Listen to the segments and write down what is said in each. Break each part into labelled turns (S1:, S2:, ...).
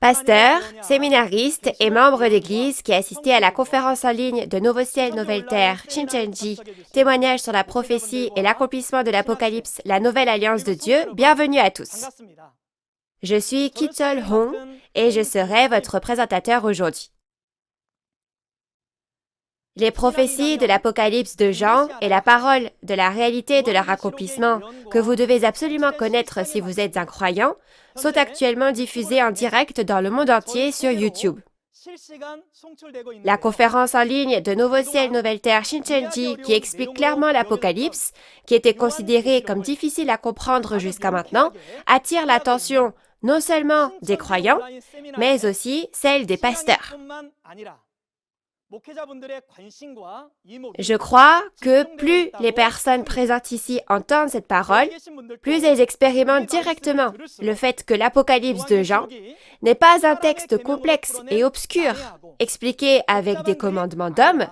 S1: Pasteur, séminariste et membre d'Église qui a assisté à la conférence en ligne de Nouveau Ciel, Nouvelle Terre, Shincheonji, témoignage sur la prophétie et l'accomplissement de l'Apocalypse, la nouvelle alliance de Dieu, bienvenue à tous. Je suis Ki-Chol Hong et je serai votre présentateur aujourd'hui. Les prophéties de l'Apocalypse de Jean et la parole de la réalité de leur accomplissement, que vous devez absolument connaître si vous êtes un croyant, sont actuellement diffusées en direct dans le monde entier sur YouTube. La conférence en ligne de Nouveau Ciel, Nouvelle Terre, Shincheonji, qui explique clairement l'Apocalypse, qui était considéré comme difficile à comprendre jusqu'à maintenant, attire l'attention non seulement des croyants, mais aussi celle des pasteurs. Je crois que plus les personnes présentes ici entendent cette parole, plus elles expérimentent directement le fait que l'Apocalypse de Jean n'est pas un texte complexe et obscur, expliqué avec des commandements d'hommes,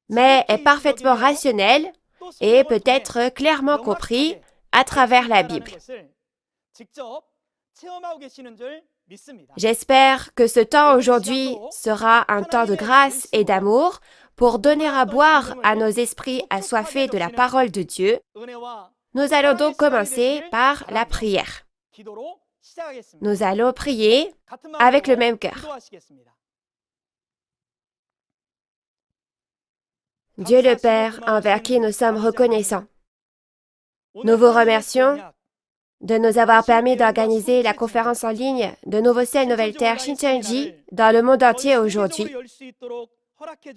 S1: mais est parfaitement rationnel et peut être clairement compris à travers la Bible. J'espère que ce temps aujourd'hui sera un temps de grâce et d'amour pour donner à boire à nos esprits assoiffés de la parole de Dieu. Nous allons donc commencer par la prière. Nous allons prier avec le même cœur. Dieu le Père, envers qui nous sommes reconnaissants, nous vous remercions de nous avoir permis d'organiser la conférence en ligne de Nouveau Ciel, Nouvelle Terre, Shincheonji dans le monde entier aujourd'hui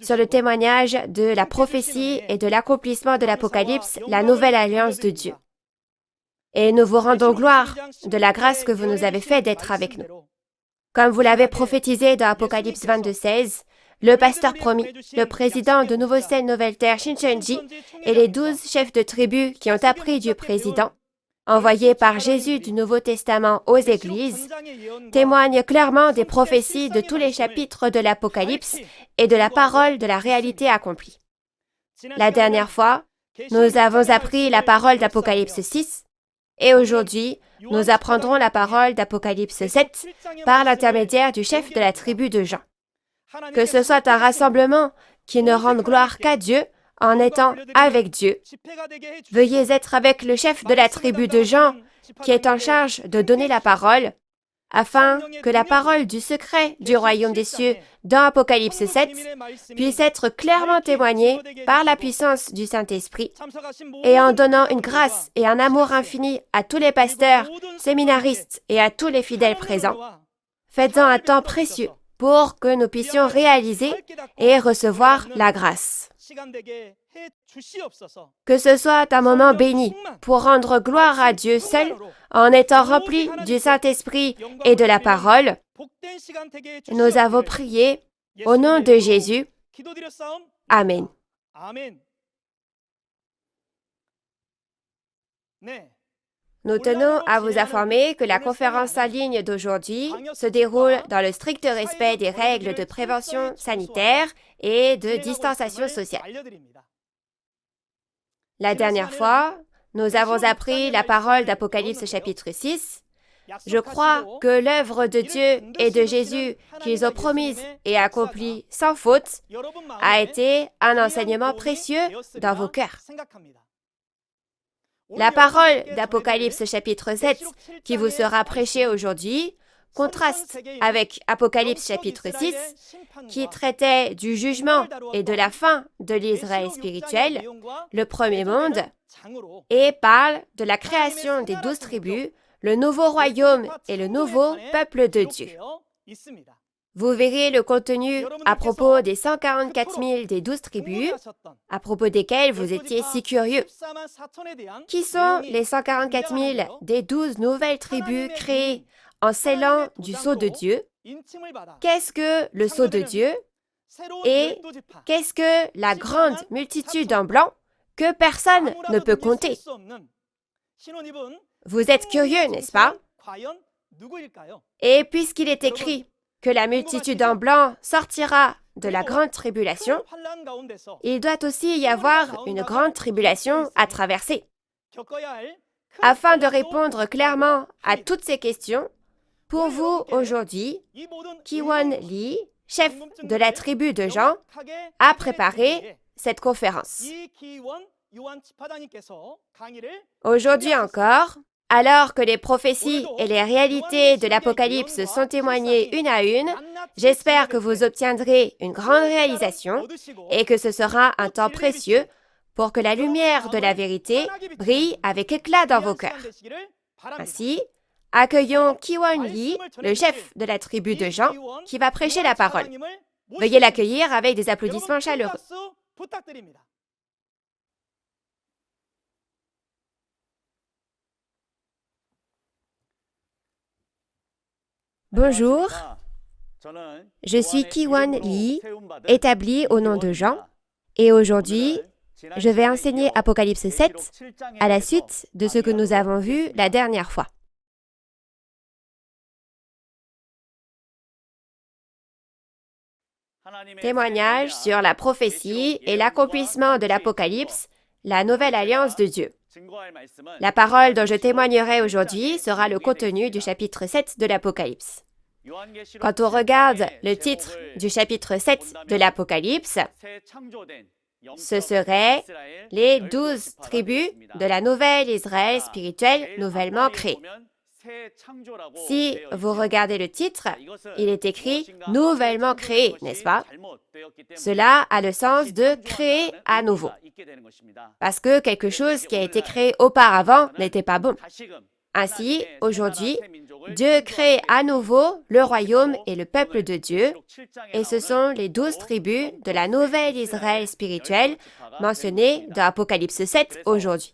S1: sur le témoignage de la prophétie et de l'accomplissement de l'Apocalypse, la nouvelle alliance de Dieu. Et nous vous rendons gloire de la grâce que vous nous avez fait d'être avec nous. Comme vous l'avez prophétisé dans Apocalypse 22:16, le pasteur promis, le président de Nouveau Ciel, Nouvelle Terre, Shincheonji et les 12 chefs de tribu qui ont appris du président, envoyé par Jésus du Nouveau Testament aux Églises, témoigne clairement des prophéties de tous les chapitres de l'Apocalypse et de la parole de la réalité accomplie. La dernière fois, nous avons appris la parole d'Apocalypse 6 et aujourd'hui, nous apprendrons la parole d'Apocalypse 7 par l'intermédiaire du chef de la tribu de Jean. Que ce soit un rassemblement qui ne rende gloire qu'à Dieu, en étant avec Dieu. Veuillez être avec le chef de la tribu de Jean, qui est en charge de donner la parole, afin que la parole du secret du royaume des cieux dans Apocalypse 7 puisse être clairement témoignée par la puissance du Saint-Esprit et en donnant une grâce et un amour infini à tous les pasteurs, séminaristes et à tous les fidèles présents. Faites-en un temps précieux pour que nous puissions réaliser et recevoir la grâce. Que ce soit un moment béni pour rendre gloire à Dieu seul en étant rempli du Saint-Esprit et de la parole. Nous avons prié au nom de Jésus. Amen. Nous tenons à vous informer que la conférence en ligne d'aujourd'hui se déroule dans le strict respect des règles de prévention sanitaire et de distanciation sociale. La dernière fois, nous avons appris la parole d'Apocalypse chapitre 6. Je crois que l'œuvre de Dieu et de Jésus qu'ils ont promise et accomplie sans faute a été un enseignement précieux dans vos cœurs. La parole d'Apocalypse chapitre 7 qui vous sera prêchée aujourd'hui contraste avec Apocalypse chapitre 6 qui traitait du jugement et de la fin de l'Israël spirituel, le premier monde, et parle de la création des 12 tribus, le nouveau royaume et le nouveau peuple de Dieu. Vous verrez le contenu à propos des 144 000 des 12 tribus, à propos desquels vous étiez si curieux. Qui sont les 144 000 des 12 nouvelles tribus créées en scellant du sceau de Dieu? Qu'est-ce que le sceau de Dieu? Et qu'est-ce que la grande multitude en blanc que personne ne peut compter? Vous êtes curieux, n'est-ce pas? Et puisqu'il est écrit que la multitude en blanc sortira de la grande tribulation, il doit aussi y avoir une grande tribulation à traverser. Afin de répondre clairement à toutes ces questions, Pour vous, aujourd'hui, Ki-won Lee, chef de la tribu de Jean, a préparé cette conférence. Aujourd'hui encore, alors que les prophéties et les réalités de l'Apocalypse sont témoignées une à une, j'espère que vous obtiendrez une grande réalisation et que ce sera un temps précieux pour que la lumière de la vérité brille avec éclat dans vos cœurs. Ainsi, accueillons Ki-won Lee, le chef de la tribu de Jean, qui va prêcher la parole. Veuillez l'accueillir avec des applaudissements chaleureux. Bonjour, je suis Ki-won Lee, établi au nom de Jean, et aujourd'hui, je vais enseigner Apocalypse 7 à la suite de ce que nous avons vu la dernière fois. Témoignage sur la prophétie et l'accomplissement de l'Apocalypse, la nouvelle alliance de Dieu. La parole dont je témoignerai aujourd'hui sera le contenu du chapitre 7 de l'Apocalypse. Quand on regarde le titre du chapitre 7 de l'Apocalypse, ce serait les 12 tribus de la nouvelle Israël spirituelle nouvellement créée. Si vous regardez le titre, il est écrit « nouvellement créé », n'est-ce pas? Cela a le sens de créer à nouveau, parce que quelque chose qui a été créé auparavant n'était pas bon. Ainsi, aujourd'hui, Dieu crée à nouveau le royaume et le peuple de Dieu, et ce sont les 12 tribus de la nouvelle Israël spirituelle mentionnées dans Apocalypse 7 aujourd'hui.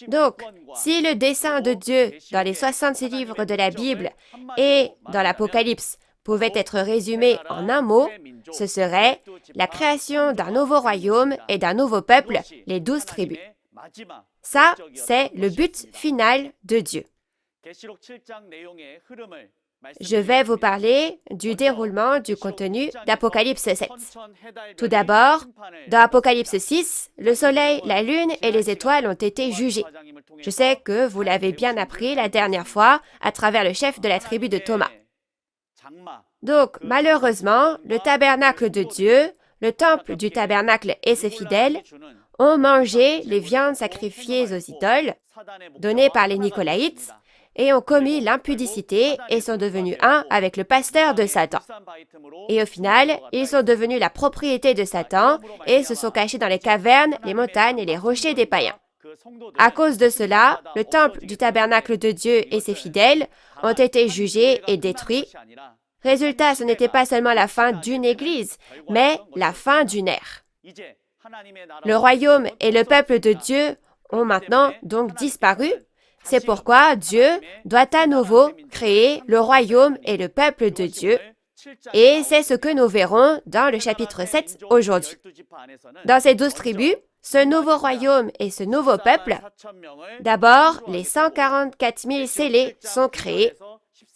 S1: Donc, si le dessein de Dieu dans les 66 livres de la Bible et dans l'Apocalypse pouvait être résumé en un mot, ce serait la création d'un nouveau royaume et d'un nouveau peuple, les 12 tribus. Ça, c'est le but final de Dieu. Je vais vous parler du déroulement du contenu d'Apocalypse 7. Tout d'abord, dans Apocalypse 6, le soleil, la lune et les étoiles ont été jugés. Je sais que vous l'avez bien appris la dernière fois à travers le chef de la tribu de Thomas. Donc, malheureusement, le tabernacle de Dieu, le temple du tabernacle et ses fidèles ont mangé les viandes sacrifiées aux idoles données par les Nicolaïtes et ont commis l'impudicité et sont devenus un avec le pasteur de Satan. Et au final, ils sont devenus la propriété de Satan et se sont cachés dans les cavernes, les montagnes et les rochers des païens. À cause de cela, le temple du tabernacle de Dieu et ses fidèles ont été jugés et détruits. Résultat, ce n'était pas seulement la fin d'une église, mais la fin d'une ère. Le royaume et le peuple de Dieu ont maintenant donc disparu. C'est pourquoi Dieu doit à nouveau créer le royaume et le peuple de Dieu. Et c'est ce que nous verrons dans le chapitre 7 aujourd'hui. Dans ces 12 tribus, ce nouveau royaume et ce nouveau peuple, d'abord, les 144 000 scellés sont créés.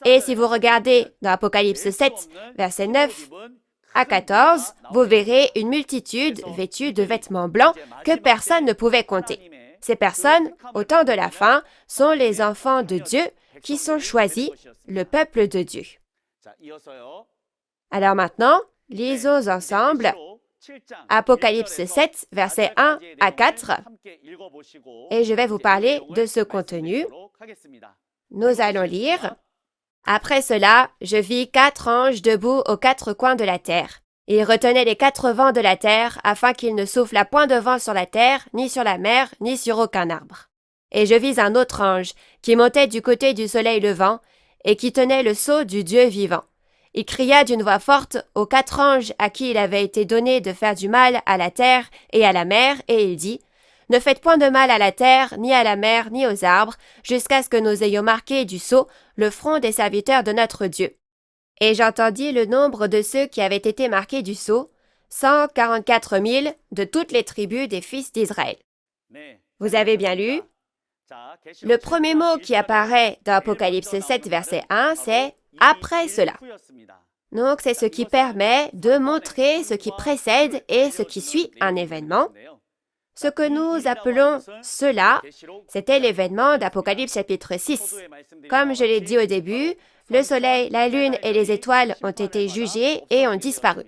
S1: Et si vous regardez dans Apocalypse 7, versets 9 à 14, vous verrez une multitude vêtue de vêtements blancs que personne ne pouvait compter. Ces personnes, au temps de la fin, sont les enfants de Dieu qui sont choisis, le peuple de Dieu. Alors maintenant, lisons ensemble Apocalypse 7, versets 1 à 4, et je vais vous parler de ce contenu. Nous allons lire. Après cela, je vis 4 anges debout aux 4 coins de la terre. Ils retenaient les 4 vents de la terre, afin qu'il ne soufflât point de vent sur la terre, ni sur la mer, ni sur aucun arbre. Et je vis un autre ange, qui montait du côté du soleil levant, et qui tenait le sceau du Dieu vivant. Il cria d'une voix forte aux 4 anges à qui il avait été donné de faire du mal à la terre et à la mer, et il dit, « Ne faites point de mal à la terre, ni à la mer, ni aux arbres, jusqu'à ce que nous ayons marqué du sceau le front des serviteurs de notre Dieu. » Et j'entendis le nombre de ceux qui avaient été marqués du sceau, 144 000 de toutes les tribus des fils d'Israël. Vous avez bien lu? Le premier mot qui apparaît dans Apocalypse 7, verset 1, c'est « après cela ». Donc, c'est ce qui permet de montrer ce qui précède et ce qui suit un événement. Ce que nous appelons cela, c'était l'événement d'Apocalypse chapitre 6. Comme je l'ai dit au début, le soleil, la lune et les étoiles ont été jugés et ont disparu.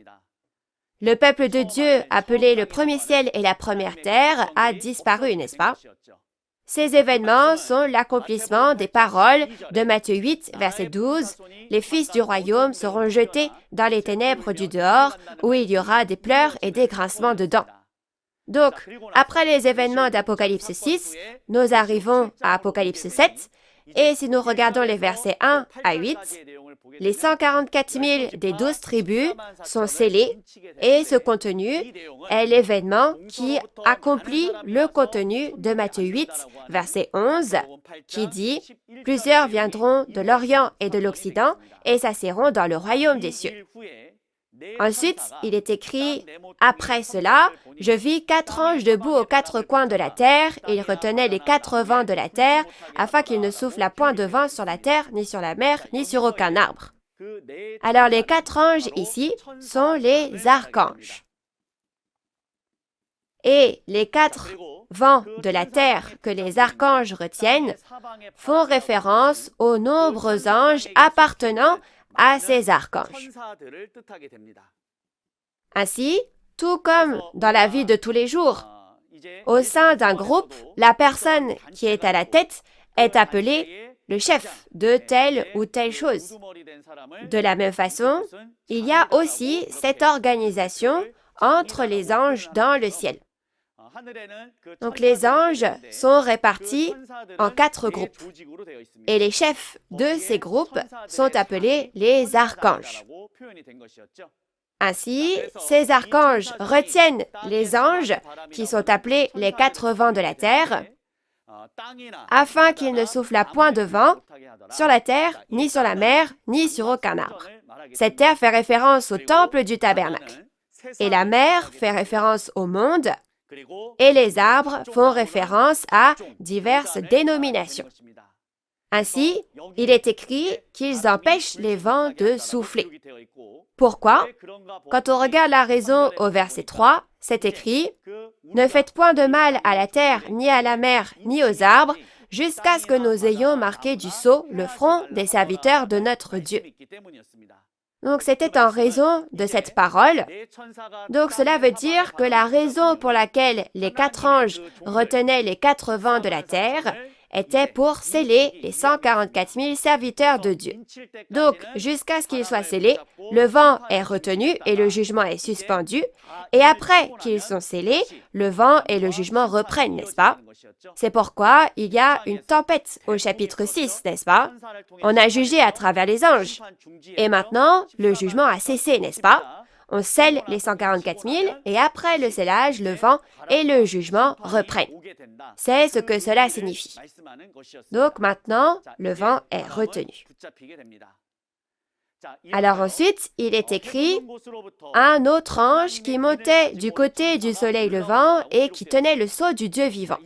S1: Le peuple de Dieu, appelé le premier ciel et la première terre, a disparu, n'est-ce pas? Ces événements sont l'accomplissement des paroles de Matthieu 8, verset 12. Les fils du royaume seront jetés dans les ténèbres du dehors, où il y aura des pleurs et des grincements de dents. Donc, après les événements d'Apocalypse 6, nous arrivons à Apocalypse 7, et si nous regardons les versets 1 à 8, les 144 000 des 12 tribus sont scellés et ce contenu est l'événement qui accomplit le contenu de Matthieu 8, verset 11, qui dit « Plusieurs viendront de l'Orient et de l'Occident et s'assieront dans le royaume des cieux. » Ensuite, il est écrit « Après cela, je vis 4 anges debout aux 4 coins de la terre, et ils retenaient les 4 vents de la terre, afin qu'il ne souffle point de vent sur la terre, ni sur la mer, ni sur aucun arbre. » Alors les 4 anges ici sont les archanges. Et les 4 vents de la terre que les archanges retiennent font référence aux nombreux anges appartenant à ces archanges. Ainsi, tout comme dans la vie de tous les jours, au sein d'un groupe, la personne qui est à la tête est appelée le chef de telle ou telle chose. De la même façon, il y a aussi cette organisation entre les anges dans le ciel. Donc les anges sont répartis en 4 groupes et les chefs de ces groupes sont appelés les archanges. Ainsi, ces archanges retiennent les anges qui sont appelés les 4 vents de la terre afin qu'il ne souffle point de vent sur la terre, ni sur la mer, ni sur aucun arbre. Cette terre fait référence au temple du tabernacle et la mer fait référence au monde et les arbres font référence à diverses dénominations. Ainsi, il est écrit qu'ils empêchent les vents de souffler. Pourquoi? Quand on regarde la raison au verset 3, c'est écrit « Ne faites point de mal à la terre, ni à la mer, ni aux arbres, jusqu'à ce que nous ayons marqué du sceau le front des serviteurs de notre Dieu. » Donc c'était en raison de cette parole. Donc cela veut dire que la raison pour laquelle les 4 anges retenaient les 4 vents de la terre était pour sceller les 144 000 serviteurs de Dieu. Donc, jusqu'à ce qu'ils soient scellés, le vent est retenu et le jugement est suspendu, et après qu'ils sont scellés, le vent et le jugement reprennent, n'est-ce pas? C'est pourquoi il y a une tempête au chapitre 6, n'est-ce pas? On a jugé à travers les anges, et maintenant, le jugement a cessé, n'est-ce pas? On scelle les 144 000 et après le scellage, le vent et le jugement reprennent. C'est ce que cela signifie. Donc maintenant, le vent est retenu. Alors ensuite, il est écrit « Un autre ange qui montait du côté du soleil levant et qui tenait le sceau du Dieu vivant. »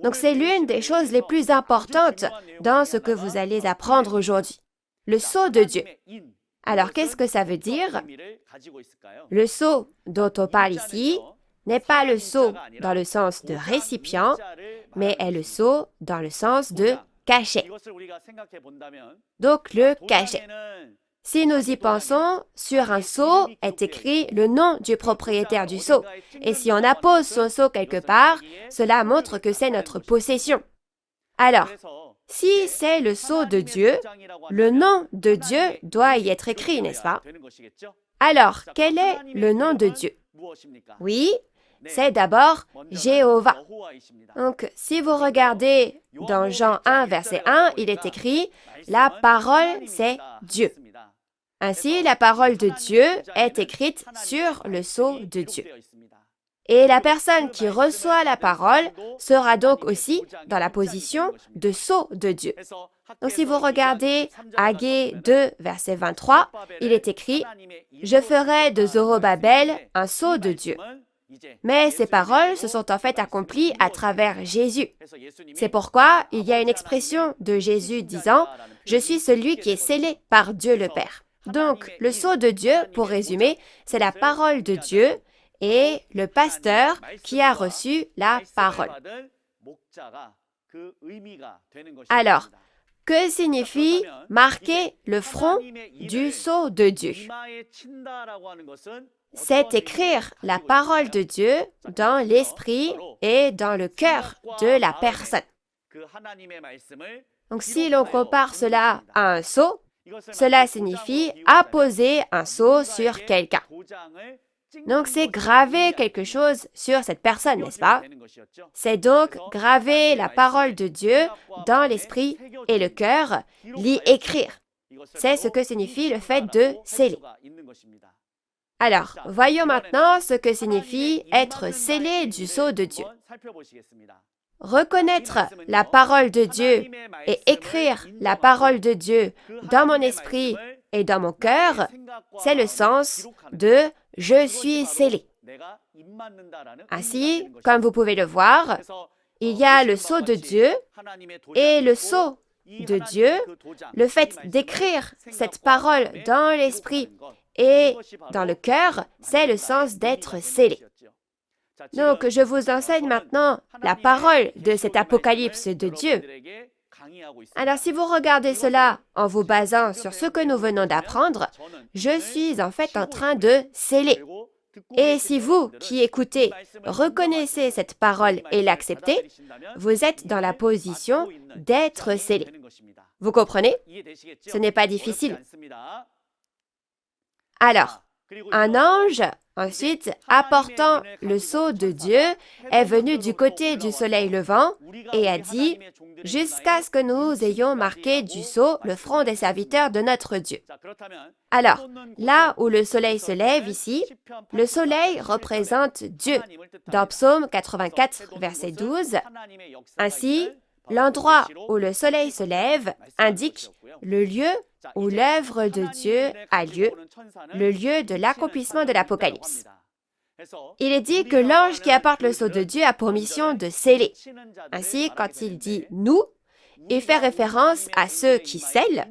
S1: Donc c'est l'une des choses les plus importantes dans ce que vous allez apprendre aujourd'hui. Le sceau de Dieu. Alors, qu'est-ce que ça veut dire? Le sceau dont on parle ici n'est pas le sceau dans le sens de récipient, mais est le sceau dans le sens de cachet. Donc, le cachet. Si nous y pensons, sur un sceau est écrit le nom du propriétaire du sceau. Et si on appose son sceau quelque part, cela montre que c'est notre possession. Alors, si c'est le sceau de Dieu, le nom de Dieu doit y être écrit, n'est-ce pas? Alors, quel est le nom de Dieu? Oui, c'est d'abord Jéhovah. Donc, si vous regardez dans Jean 1, verset 1, il est écrit « La parole, c'est Dieu ». Ainsi, la parole de Dieu est écrite sur le sceau de Dieu. Et la personne qui reçoit la parole sera donc aussi dans la position de sceau de Dieu. Donc si vous regardez Agée 2, verset 23, il est écrit « Je ferai de Zorobabel un sceau de Dieu ». Mais ces paroles se sont en fait accomplies à travers Jésus. C'est pourquoi il y a une expression de Jésus disant « Je suis celui qui est scellé par Dieu le Père ». Donc le sceau de Dieu, pour résumer, c'est la parole de Dieu et le pasteur qui a reçu la parole. Alors, Que signifie marquer le front du sceau de Dieu? C'est écrire la parole de Dieu dans l'esprit et dans le cœur de la personne. Donc si l'on compare cela à un sceau, cela signifie apposer un sceau sur quelqu'un. Donc c'est graver quelque chose sur cette personne, n'est-ce pas? C'est donc graver la parole de Dieu dans l'esprit et le cœur, l'y écrire. C'est ce que signifie le fait de sceller. Alors, voyons maintenant ce que signifie être scellé du sceau de Dieu. Reconnaître la parole de Dieu et écrire la parole de Dieu dans mon esprit et dans mon cœur, c'est le sens de « je suis scellé ». Ainsi, comme vous pouvez le voir, il y a le sceau de Dieu et le sceau de Dieu, le fait d'écrire cette parole dans l'esprit et dans le cœur, c'est le sens d'être scellé. Donc, je vous enseigne maintenant la parole de cet apocalypse de Dieu. Alors, si vous regardez cela en vous basant sur ce que nous venons d'apprendre, je suis en fait en train de sceller. Et si vous, qui écoutez, reconnaissez cette parole et l'acceptez, vous êtes dans la position d'être scellé. Vous comprenez? Ce n'est pas difficile. Alors, un ange, ensuite, apportant le sceau de Dieu, est venu du côté du soleil levant et a dit « Jusqu'à ce que nous ayons marqué du sceau le front des serviteurs de notre Dieu. » Alors, là où le soleil se lève ici, le soleil représente Dieu. Dans Psaume 84, verset 12, ainsi, l'endroit où le soleil se lève indique le lieu où l'œuvre de Dieu a lieu, le lieu de l'accomplissement de l'Apocalypse. Il est dit que l'ange qui apporte le sceau de Dieu a pour mission de sceller. Ainsi, quand il dit « nous », il fait référence à ceux qui scellent,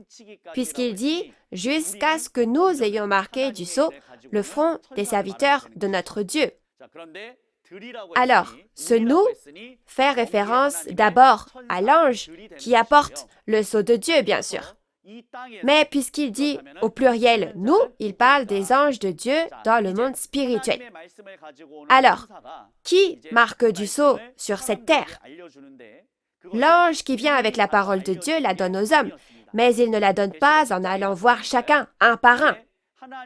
S1: puisqu'il dit « jusqu'à ce que nous ayons marqué du sceau le front des serviteurs de notre Dieu ». Alors, ce « nous » fait référence d'abord à l'ange qui apporte le sceau de Dieu, bien sûr. Mais puisqu'il dit au pluriel « nous », il parle des anges de Dieu dans le monde spirituel. Alors, qui marque du sceau sur cette terre? L'ange qui vient avec la parole de Dieu la donne aux hommes, mais il ne la donne pas en allant voir chacun, un par un.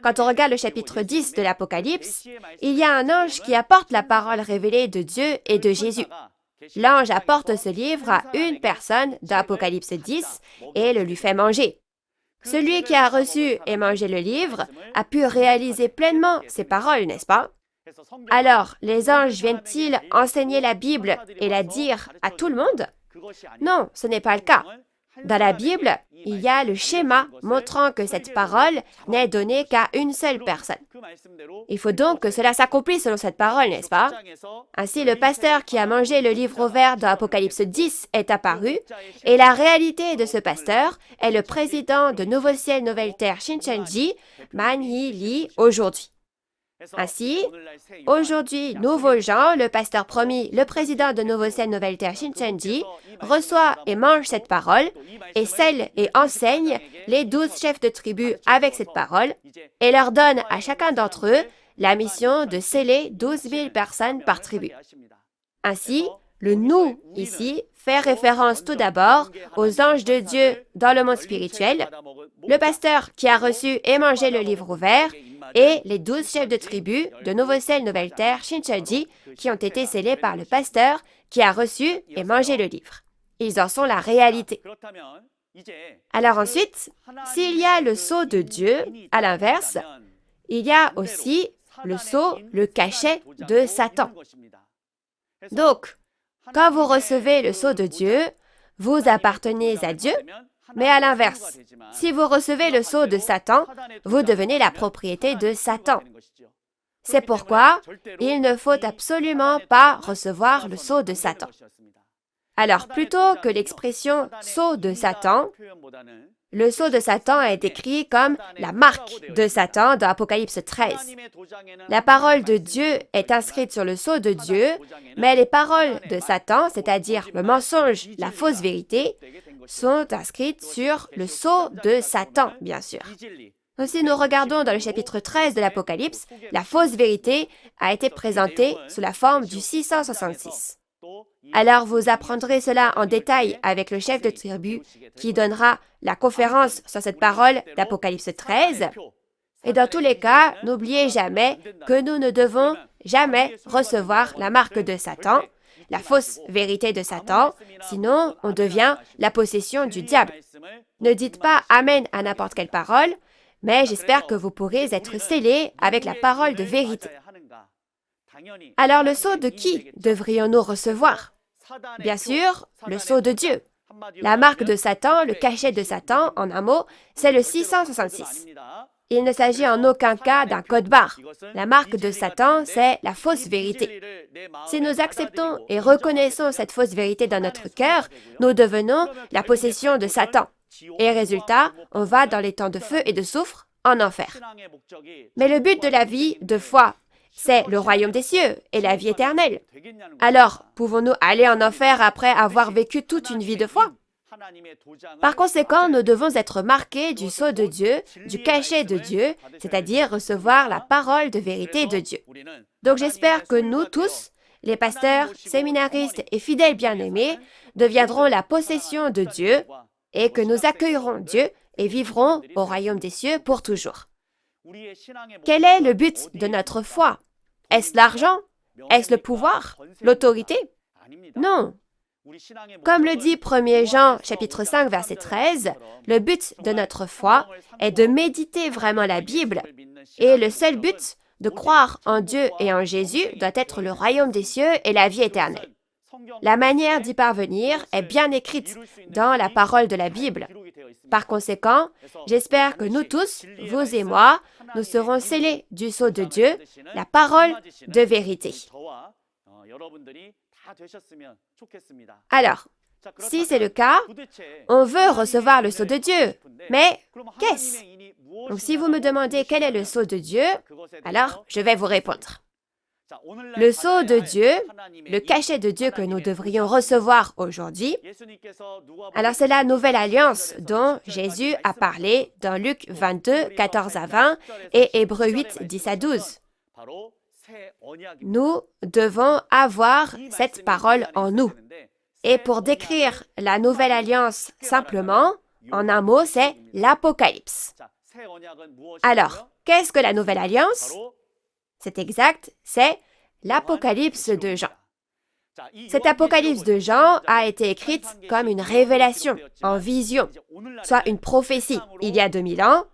S1: Quand on regarde le chapitre 10 de l'Apocalypse, il y a un ange qui apporte la parole révélée de Dieu et de Jésus. L'ange apporte ce livre à une personne d'Apocalypse 10 et le lui fait manger. Celui qui a reçu et mangé le livre a pu réaliser pleinement ces paroles, n'est-ce pas? Alors, les anges viennent-ils enseigner la Bible et la dire à tout le monde? Non, ce n'est pas le cas. Dans la Bible, il y a le schéma montrant que cette parole n'est donnée qu'à une seule personne. Il faut donc que cela s'accomplisse selon cette parole, n'est-ce pas? Ainsi, le pasteur qui a mangé le livre ouvert dans Apocalypse 10 est apparu, et la réalité de ce pasteur est le président de Nouveau Ciel, Nouvelle Terre, Shincheonji, Man Hee Lee, aujourd'hui. Ainsi, aujourd'hui, Nouveau Jean, le pasteur promis, le président de Nouveau Ciel, Nouvelle Terre, Shincheonji, reçoit et mange cette parole et scelle et enseigne les 12 chefs de tribu avec cette parole et leur donne à chacun d'entre eux la mission de sceller 12 000 personnes par tribu. Ainsi, le « nous » ici fait référence tout d'abord aux anges de Dieu dans le monde spirituel, le pasteur qui a reçu et mangé le livre ouvert, et les 12 chefs de tribu de Nouveau Ciel, Nouvelle Terre, Shincheonji, qui ont été scellés par le pasteur qui a reçu et mangé le livre. Ils en sont la réalité. Alors ensuite, s'il y a le sceau de Dieu, à l'inverse, il y a aussi le sceau, le cachet de Satan. Donc, quand vous recevez le sceau de Dieu, vous appartenez à Dieu, mais à l'inverse, si vous recevez le sceau de Satan, vous devenez la propriété de Satan. C'est pourquoi il ne faut absolument pas recevoir le sceau de Satan. Alors, plutôt que l'expression « sceau de Satan », le sceau de Satan est décrit comme la marque de Satan dans Apocalypse 13. La parole de Dieu est inscrite sur le sceau de Dieu, mais les paroles de Satan, c'est-à-dire le mensonge, la fausse vérité, sont inscrites sur le sceau de Satan, bien sûr. Si nous regardons dans le chapitre 13 de l'Apocalypse, la fausse vérité a été présentée sous la forme du 666. Alors vous apprendrez cela en détail avec le chef de tribu qui donnera la conférence sur cette parole d'Apocalypse 13. Et dans tous les cas, n'oubliez jamais que nous ne devons jamais recevoir la marque de Satan, la fausse vérité de Satan, sinon on devient la possession du diable. Ne dites pas Amen à n'importe quelle parole, mais j'espère que vous pourrez être scellés avec la parole de vérité. Alors le sceau de qui devrions-nous recevoir? Bien sûr, le sceau de Dieu. La marque de Satan, le cachet de Satan, en un mot, c'est le 666. Il ne s'agit en aucun cas d'un code barre. La marque de Satan, c'est la fausse vérité. Si nous acceptons et reconnaissons cette fausse vérité dans notre cœur, nous devenons la possession de Satan. Et résultat, on va dans les temps de feu et de soufre en enfer. Mais le but de la vie de foi, c'est le royaume des cieux et la vie éternelle. Alors, pouvons-nous aller en enfer après avoir vécu toute une vie de foi? Par conséquent, nous devons être marqués du sceau de Dieu, du cachet de Dieu, c'est-à-dire recevoir la parole de vérité de Dieu. Donc j'espère que nous tous, les pasteurs, séminaristes et fidèles bien-aimés, deviendront la possession de Dieu et que nous accueillerons Dieu et vivrons au royaume des cieux pour toujours. Quel est le but de notre foi? Est-ce l'argent? Est-ce le pouvoir? L'autorité? Non. Comme le dit 1 Jean chapitre 5 verset 13, le but de notre foi est de méditer vraiment la Bible et le seul but de croire en Dieu et en Jésus doit être le royaume des cieux et la vie éternelle. La manière d'y parvenir est bien écrite dans la parole de la Bible. Par conséquent, j'espère que nous tous, vous et moi, nous serons scellés du sceau de Dieu, la parole de vérité. Alors, si c'est le cas, on veut recevoir le sceau de Dieu. Mais qu'est-ce? Donc, si vous me demandez quel est le sceau de Dieu, alors je vais vous répondre. Le sceau de Dieu, le cachet de Dieu que nous devrions recevoir aujourd'hui, alors c'est la nouvelle alliance dont Jésus a parlé dans Luc 22, 14 à 20 et Hébreux 8, 10 à 12. Nous devons avoir cette parole en nous. Et pour décrire la nouvelle alliance simplement, en un mot, c'est l'Apocalypse. Alors, qu'est-ce que la nouvelle alliance? C'est exact, c'est l'Apocalypse de Jean. Cette Apocalypse de Jean a été écrite comme une révélation, en vision, soit une prophétie il y a 2000 ans,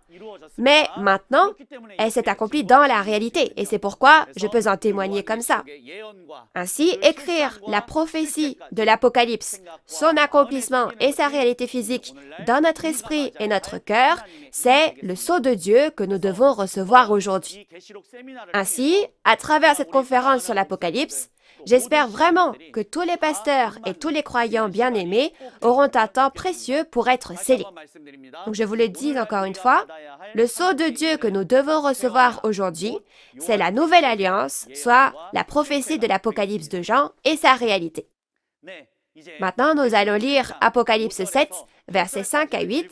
S1: mais maintenant, elle s'est accomplie dans la réalité et c'est pourquoi je peux en témoigner comme ça. Ainsi, écrire la prophétie de l'Apocalypse, son accomplissement et sa réalité physique dans notre esprit et notre cœur, c'est le sceau de Dieu que nous devons recevoir aujourd'hui. Ainsi, à travers cette conférence sur l'Apocalypse, j'espère vraiment que tous les pasteurs et tous les croyants bien-aimés auront un temps précieux pour être scellés. Donc je vous le dis encore une fois, le sceau de Dieu que nous devons recevoir aujourd'hui, c'est la nouvelle alliance, soit la prophétie de l'Apocalypse de Jean et sa réalité. Maintenant, nous allons lire Apocalypse 7, versets 5 à 8.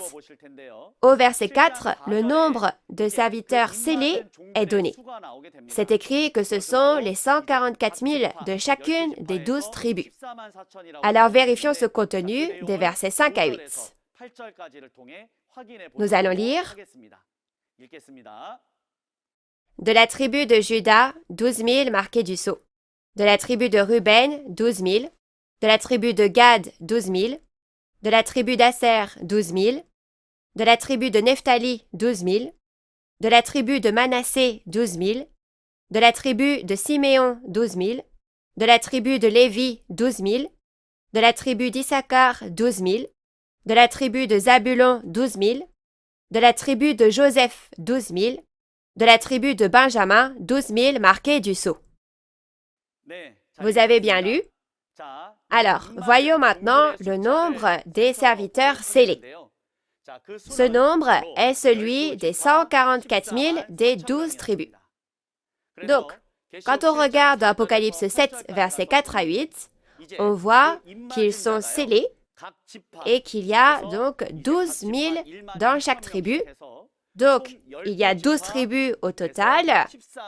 S1: Au verset 4, le nombre de serviteurs scellés est donné. C'est écrit que ce sont les 144 000 de chacune des 12 tribus. Alors vérifions ce contenu des versets 5 à 8. Nous allons lire. De la tribu de Juda, 12 000 marqués du sceau. De la tribu de Ruben, 12 000. De la tribu de Gad, 12 000. De la tribu d'Asser, 12 000. De la tribu de Nephtali, 12 000. De la tribu de Manassé, 12 000. De la tribu de Siméon, 12 000. De la tribu de Lévi, 12 000. De la tribu d'Issachar, 12 000. De la tribu de Zabulon, 12 000. De la tribu de Joseph, 12 000. De la tribu de Benjamin, 12 000 marqués du sceau. Vous avez bien lu? Alors, voyons maintenant le nombre des serviteurs scellés. Ce nombre est celui des 144 000 des 12 tribus. Donc, quand on regarde Apocalypse 7, versets 4 à 8, on voit qu'ils sont scellés et qu'il y a donc 12 000 dans chaque tribu. Donc, il y a 12 tribus au total.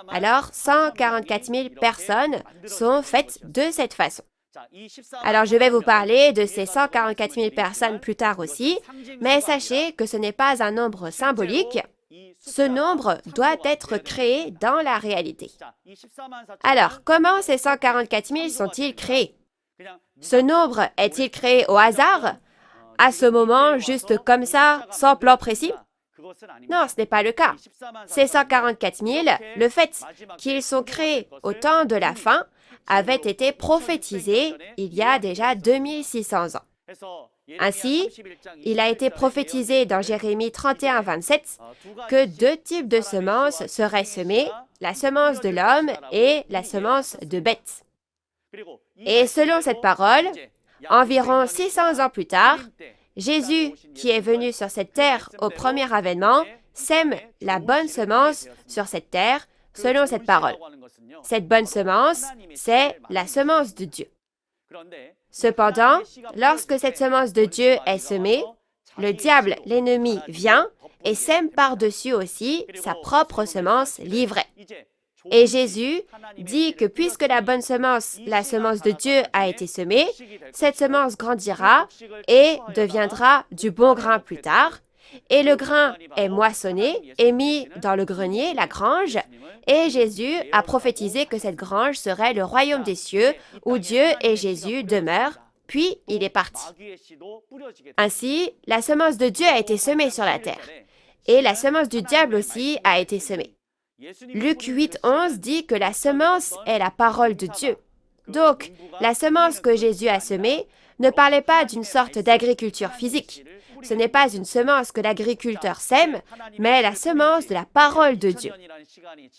S1: Alors, 144 000 personnes sont faites de cette façon. Alors, je vais vous parler de ces 144 000 personnes plus tard aussi, mais sachez que ce n'est pas un nombre symbolique. Ce nombre doit être créé dans la réalité. Alors, comment ces 144 000 sont-ils créés? Ce nombre est-il créé au hasard, à ce moment, juste comme ça, sans plan précis? Non, ce n'est pas le cas. Ces 144 000, le fait qu'ils sont créés au temps de la fin, avait été prophétisé il y a déjà 2600 ans. Ainsi, il a été prophétisé dans Jérémie 31, 27 que deux types de semences seraient semées, la semence de l'homme et la semence de bête. Et selon cette parole, environ 600 ans plus tard, Jésus, qui est venu sur cette terre au premier avènement, sème la bonne semence sur cette terre selon cette parole. Cette bonne semence, c'est la semence de Dieu. Cependant, lorsque cette semence de Dieu est semée, le diable, l'ennemi, vient et sème par-dessus aussi sa propre semence livrée. Et Jésus dit que puisque la bonne semence, la semence de Dieu, a été semée, cette semence grandira et deviendra du bon grain plus tard. Et le grain est moissonné et mis dans le grenier, la grange, et Jésus a prophétisé que cette grange serait le royaume des cieux où Dieu et Jésus demeurent, puis il est parti. Ainsi, la semence de Dieu a été semée sur la terre, et la semence du diable aussi a été semée. Luc 8, 11 dit que la semence est la parole de Dieu. Donc, la semence que Jésus a semée ne parlait pas d'une sorte d'agriculture physique. Ce n'est pas une semence que l'agriculteur sème, mais la semence de la parole de Dieu.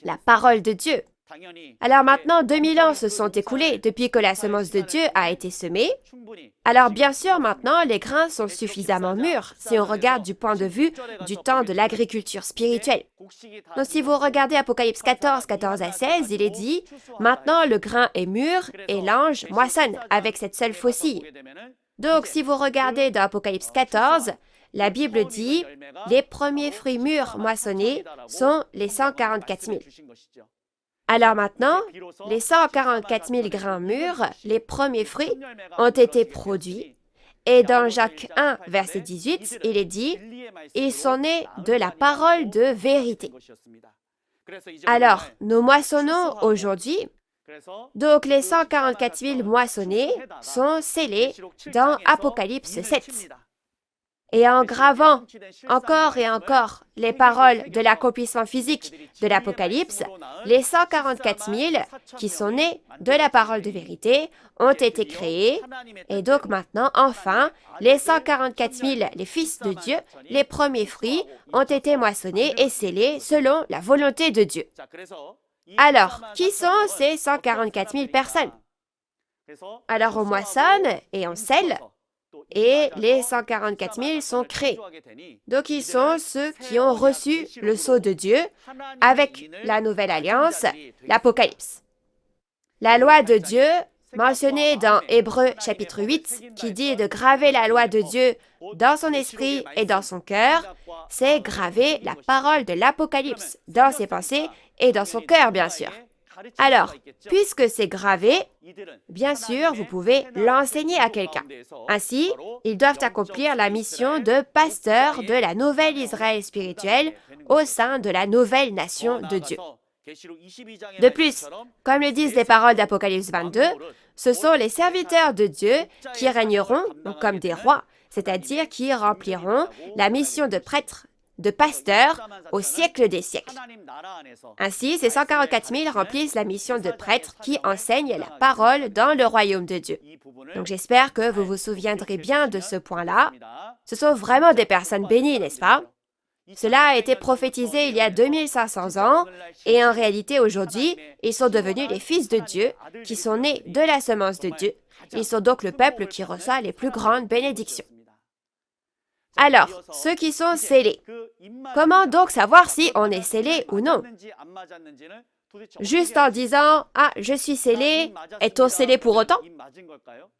S1: La parole de Dieu. Alors maintenant, 2000 ans se sont écoulés depuis que la semence de Dieu a été semée. Alors bien sûr, maintenant, les grains sont suffisamment mûrs si on regarde du point de vue du temps de l'agriculture spirituelle. Donc si vous regardez Apocalypse 14, 14 à 16, il est dit « Maintenant le grain est mûr et l'ange moissonne avec cette seule faucille. » Donc si vous regardez dans Apocalypse 14, la Bible dit « Les premiers fruits mûrs moissonnés sont les 144 000. » Alors maintenant, les 144 000 grains mûrs, les premiers fruits, ont été produits. Et dans Jacques 1, verset 18, il est dit « Ils sont nés de la parole de vérité. » Alors, nous moissonnons aujourd'hui. Donc, les 144 000 moissonnés sont scellés dans Apocalypse 7. Et en gravant encore et encore les paroles de l'accomplissement physique de l'Apocalypse, les 144 000 qui sont nés de la parole de vérité ont été créés. Et donc maintenant, enfin, les 144 000, les fils de Dieu, les premiers fruits, ont été moissonnés et scellés selon la volonté de Dieu. Alors, qui sont ces 144 000 personnes? Alors, on moissonne et on scelle. Et les 144 000 sont créés. Donc, ils sont ceux qui ont reçu le sceau de Dieu avec la nouvelle alliance, l'Apocalypse. La loi de Dieu, mentionnée dans Hébreux chapitre 8, qui dit de graver la loi de Dieu dans son esprit et dans son cœur, c'est graver la parole de l'Apocalypse dans ses pensées et dans son cœur, bien sûr. Alors, puisque c'est gravé, bien sûr, vous pouvez l'enseigner à quelqu'un. Ainsi, ils doivent accomplir la mission de pasteur de la nouvelle Israël spirituelle au sein de la nouvelle nation de Dieu. De plus, comme le disent les paroles d'Apocalypse 22, ce sont les serviteurs de Dieu qui régneront comme des rois, c'est-à-dire qui rempliront la mission de prêtre, de pasteur au siècle des siècles. Ainsi, ces 144 000 remplissent la mission de prêtre qui enseigne la parole dans le royaume de Dieu. Donc j'espère que vous vous souviendrez bien de ce point-là. Ce sont vraiment des personnes bénies, n'est-ce pas? Cela a été prophétisé il y a 2500 ans et en réalité aujourd'hui, ils sont devenus les fils de Dieu qui sont nés de la semence de Dieu. Ils sont donc le peuple qui reçoit les plus grandes bénédictions. Alors, ceux qui sont scellés. Comment donc savoir si on est scellé ou non? juste en disant « Ah, je suis scellé, est-on scellé pour autant ?»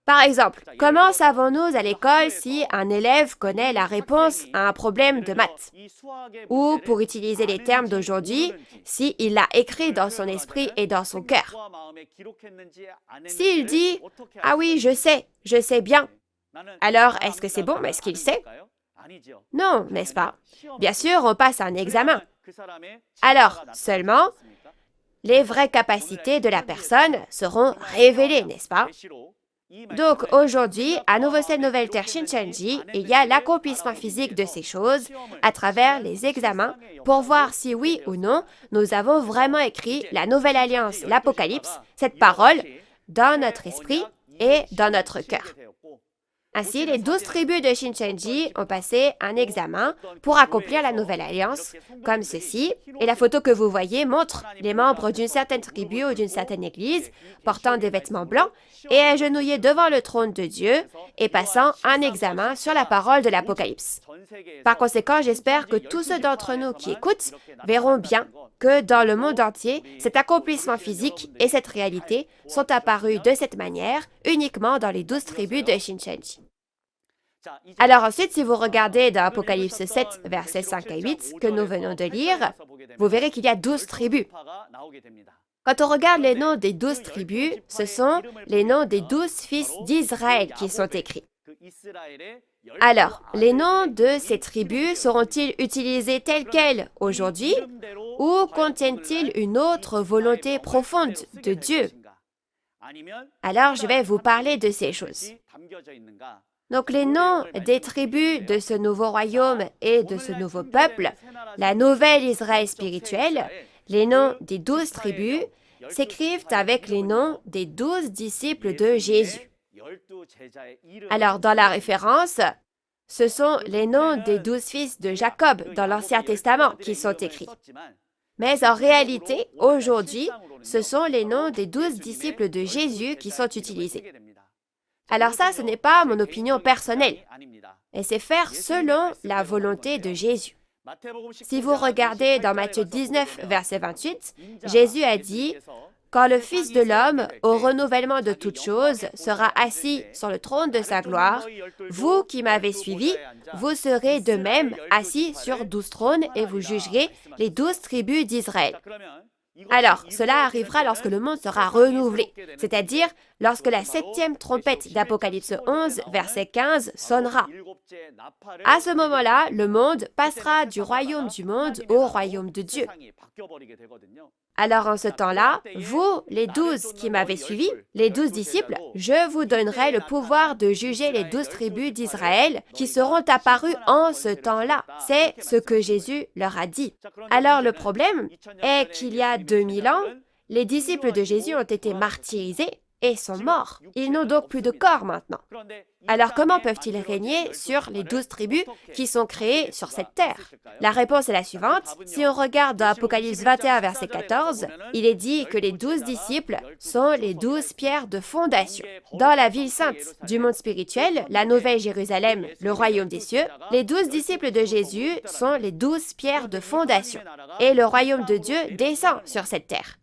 S1: Par exemple, comment savons-nous à l'école si un élève connaît la réponse à un problème de maths? Ou, pour utiliser les termes d'aujourd'hui, s'il l'a écrit dans son esprit et dans son cœur. S'il dit « Ah oui, je sais bien », alors est-ce que c'est bon, mais est-ce qu'il sait? Non, n'est-ce pas? Bien sûr, on passe un examen. Alors, seulement, les vraies capacités de la personne seront révélées, n'est-ce pas? Donc, aujourd'hui, à Nouveau Ciel, Nouvelle Terre, Shincheonji, il y a l'accomplissement physique de ces choses à travers les examens pour voir si oui ou non, nous avons vraiment écrit la Nouvelle Alliance, l'Apocalypse, cette parole, dans notre esprit et dans notre cœur. Ainsi, les 12 tribus de Shincheonji ont passé un examen pour accomplir la Nouvelle Alliance, comme ceci. Et la photo que vous voyez montre les membres d'une certaine tribu ou d'une certaine église portant des vêtements blancs et agenouillés devant le trône de Dieu et passant un examen sur la parole de l'Apocalypse. Par conséquent, j'espère que tous ceux d'entre nous qui écoutent verront bien que dans le monde entier, cet accomplissement physique et cette réalité sont apparus de cette manière uniquement dans les 12 tribus de Shincheonji. Alors ensuite, si vous regardez dans Apocalypse 7, versets 5 à 8, que nous venons de lire, vous verrez qu'il y a 12 tribus. Quand on regarde les noms des 12 tribus, ce sont les noms des 12 fils d'Israël qui sont écrits. Alors, les noms de ces tribus seront-ils utilisés tels quels aujourd'hui ou contiennent-ils une autre volonté profonde de Dieu? Alors, je vais vous parler de ces choses. Donc, les noms des tribus de ce nouveau royaume et de ce nouveau peuple, la nouvelle Israël spirituelle, les noms des 12 tribus, s'écrivent avec les noms des 12 disciples de Jésus. Alors, dans la référence, ce sont les noms des 12 fils de Jacob dans l'Ancien Testament qui sont écrits. Mais en réalité, aujourd'hui, ce sont les noms des 12 disciples de Jésus qui sont utilisés. Alors ça, ce n'est pas mon opinion personnelle, et c'est faire selon la volonté de Jésus. Si vous regardez dans Matthieu 19, verset 28, Jésus a dit « Quand le Fils de l'homme, au renouvellement de toutes choses, sera assis sur le trône de sa gloire, vous qui m'avez suivi, vous serez de même assis sur 12 trônes et vous jugerez les 12 tribus d'Israël. » Alors, cela arrivera lorsque le monde sera renouvelé, c'est-à-dire lorsque la 7e trompette d'Apocalypse 11, verset 15, sonnera. À ce moment-là, le monde passera du royaume du monde au royaume de Dieu. Alors en ce temps-là, vous, les 12 qui m'avez suivi, les 12 disciples, je vous donnerai le pouvoir de juger les 12 tribus d'Israël qui seront apparues en ce temps-là. C'est ce que Jésus leur a dit. Alors le problème est qu'il y a 2000 ans, les disciples de Jésus ont été martyrisés et sont morts. Ils n'ont donc plus de corps maintenant. Alors comment peuvent-ils régner sur les 12 tribus qui sont créées sur cette terre? La réponse est la suivante. Si on regarde dans Apocalypse 21, verset 14, il est dit que les 12 disciples sont les 12 pierres de fondation. Dans la ville sainte du monde spirituel, la Nouvelle Jérusalem, le royaume des cieux, les 12 disciples de Jésus sont les 12 pierres de fondation. Et le royaume de Dieu descend sur cette terre.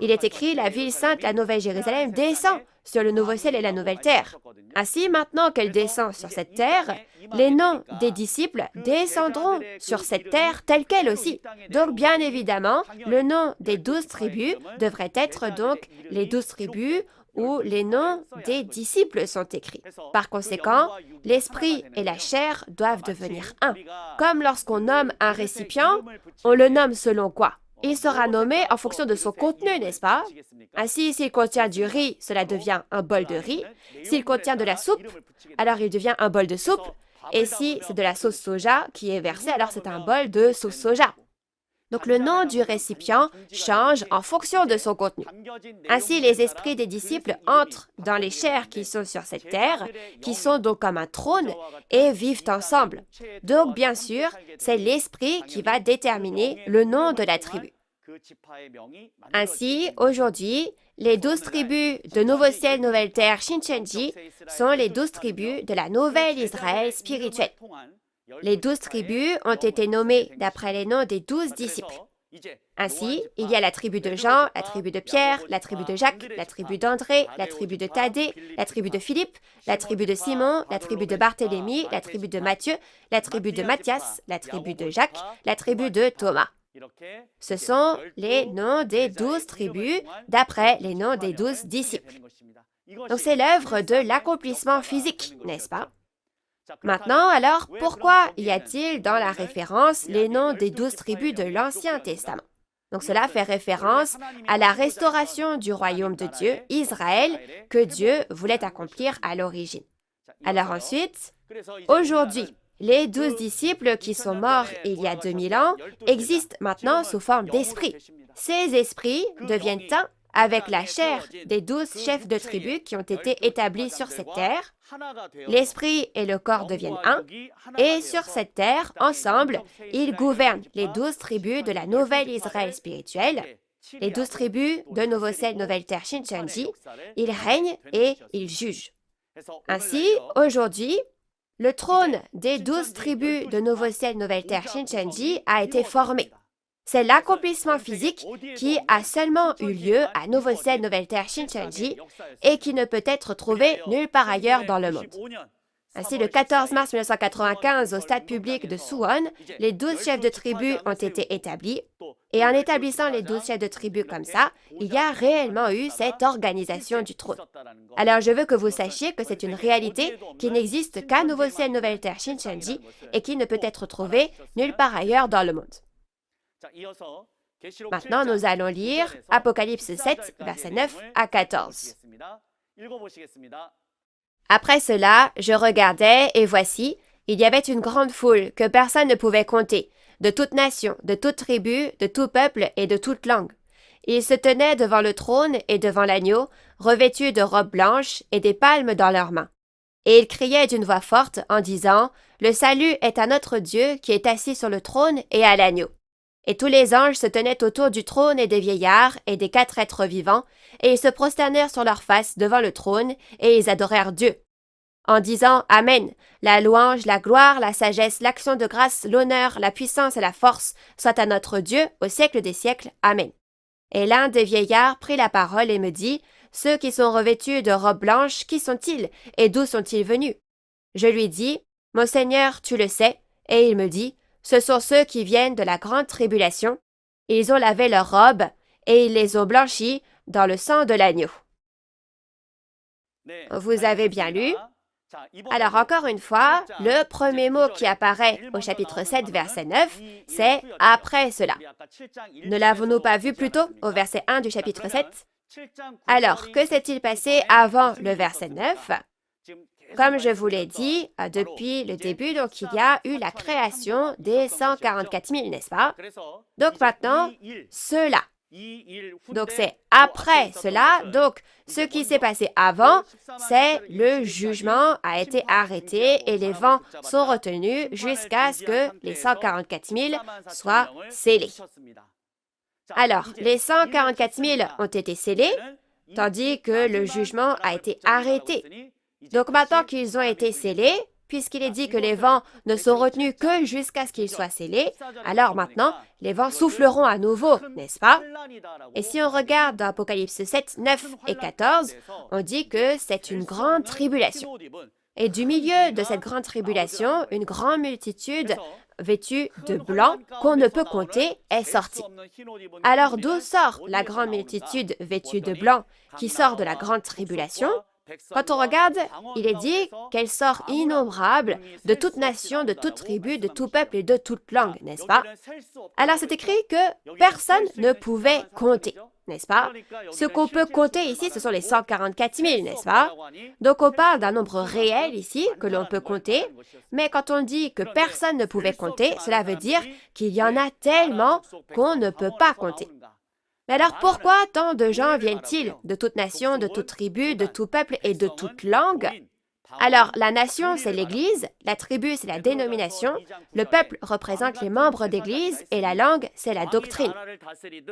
S1: Il est écrit, la ville sainte, la Nouvelle Jérusalem, descend sur le nouveau ciel et la nouvelle terre. Ainsi, maintenant qu'elle descend sur cette terre, les noms des disciples descendront sur cette terre telle qu'elle aussi. Donc, bien évidemment, le nom des 12 tribus devrait être donc les 12 tribus où les noms des disciples sont écrits. Par conséquent, l'esprit et la chair doivent devenir un. Comme lorsqu'on nomme un récipient, on le nomme selon quoi? Il sera nommé en fonction de son contenu, n'est-ce pas? Ainsi, s'il contient du riz, cela devient un bol de riz. S'il contient de la soupe, alors il devient un bol de soupe. Et si c'est de la sauce soja qui est versée, alors c'est un bol de sauce soja. Donc le nom du récipient change en fonction de son contenu. Ainsi, les esprits des disciples entrent dans les chairs qui sont sur cette terre, qui sont donc comme un trône, et vivent ensemble. Donc, bien sûr, c'est l'esprit qui va déterminer le nom de la tribu. Ainsi, aujourd'hui, les 12 tribus de Nouveau Ciel, Nouvelle Terre, Shincheonji sont les 12 tribus de la nouvelle Israël spirituelle. Les 12 tribus ont été nommées d'après les noms des 12 disciples. Ainsi, il y a la tribu de Jean, la tribu de Pierre, la tribu de Jacques, la tribu d'André, la tribu de Thaddée, la tribu de Philippe, la tribu de Simon, la tribu de Barthélemy, la tribu de Matthieu, la tribu de Matthias, la tribu de Jacques, la tribu de Thomas. Ce sont les noms des 12 tribus d'après les noms des 12 disciples. Donc c'est l'œuvre de l'accomplissement physique, n'est-ce pas? Maintenant, alors, pourquoi y a-t-il dans la référence les noms des 12 tribus de l'Ancien Testament? Donc cela fait référence à la restauration du royaume de Dieu, Israël, que Dieu voulait accomplir à l'origine. Alors ensuite, aujourd'hui, les 12 disciples qui sont morts il y a 2000 ans existent maintenant sous forme d'esprits. Ces esprits deviennent un avec la chair des 12 chefs de tribus qui ont été établis sur cette terre. L'esprit et le corps deviennent un, et sur cette terre, ensemble, ils gouvernent les 12 tribus de la nouvelle Israël spirituelle, les 12 tribus de Nouveau-Ciel, Nouvelle Terre, Shincheonji. Ils règnent et ils jugent. Ainsi, aujourd'hui, le trône des 12 tribus de Nouveau-Ciel, Nouvelle Terre, Shincheonji a été formé. C'est l'accomplissement physique qui a seulement eu lieu à Nouveau-Ciel, Nouvelle Terre, Shincheonji et qui ne peut être trouvé nulle part ailleurs dans le monde. Ainsi, le 14 mars 1995, au stade public de Suwon, les 12 chefs de tribu ont été établis. Et en établissant les 12 chefs de tribu comme ça, il y a réellement eu cette organisation du trône. Alors, je veux que vous sachiez que c'est une réalité qui n'existe qu'à Nouveau-Ciel, Nouvelle Terre, Shincheonji et qui ne peut être trouvée nulle part ailleurs dans le monde. Maintenant, nous allons lire Apocalypse 7, versets 9 à 14. Après cela, je regardais, et voici, il y avait une grande foule que personne ne pouvait compter, de toute nation, de toute tribu, de tout peuple et de toute langue. Ils se tenaient devant le trône et devant l'agneau, revêtus de robes blanches et des palmes dans leurs mains. Et ils criaient d'une voix forte en disant, « Le salut est à notre Dieu qui est assis sur le trône et à l'agneau. » Et tous les anges se tenaient autour du trône et des vieillards et des 4 êtres vivants, et ils se prosternèrent sur leurs faces devant le trône, et ils adorèrent Dieu, en disant « Amen, la louange, la gloire, la sagesse, l'action de grâce, l'honneur, la puissance et la force soient à notre Dieu au siècle des siècles. Amen. » Et l'un des vieillards prit la parole et me dit « Ceux qui sont revêtus de robes blanches, qui sont-ils, et d'où sont-ils venus? » Je lui dis « Mon Seigneur, tu le sais. » Et il me dit « Ce sont ceux qui viennent de la grande tribulation. Ils ont lavé leurs robes, et ils les ont blanchies dans le sang de l'agneau. » Vous avez bien lu. Alors encore une fois, le premier mot qui apparaît au chapitre 7, verset 9, c'est « après cela ». Ne l'avons-nous pas vu plus tôt au verset 1 du chapitre 7? Alors, que s'est-il passé avant le verset 9? Comme je vous l'ai dit, depuis le début, donc il y a eu la création des 144 000, n'est-ce pas? Donc maintenant, cela. Donc c'est après cela. Donc ce qui s'est passé avant, c'est le jugement a été arrêté et les vents sont retenus jusqu'à ce que les 144 000 soient scellés. Alors, les 144 000 ont été scellés, tandis que le jugement a été arrêté. Donc maintenant qu'ils ont été scellés, puisqu'il est dit que les vents ne sont retenus que jusqu'à ce qu'ils soient scellés, alors maintenant, les vents souffleront à nouveau, n'est-ce pas? Et si on regarde dans Apocalypse 7, 9 et 14, on dit que c'est une grande tribulation. Et du milieu de cette grande tribulation, une grande multitude vêtue de blanc qu'on ne peut compter est sortie. Alors d'où sort la grande multitude vêtue de blanc qui sort de la grande tribulation? Quand on regarde, il est dit qu'elle sort innombrable de toute nation, de toute tribu, de tout peuple et de toute langue, n'est-ce pas? Alors c'est écrit que personne ne pouvait compter, n'est-ce pas? Ce qu'on peut compter ici, ce sont les 144 000, n'est-ce pas? Donc on parle d'un nombre réel ici que l'on peut compter, mais quand on dit que personne ne pouvait compter, cela veut dire qu'il y en a tellement qu'on ne peut pas compter. Mais alors pourquoi tant de gens viennent-ils de toute nation, de toute tribu, de tout peuple et de toute langue? Alors la nation, c'est l'Église, la tribu, c'est la dénomination, le peuple représente les membres d'Église et la langue, c'est la doctrine.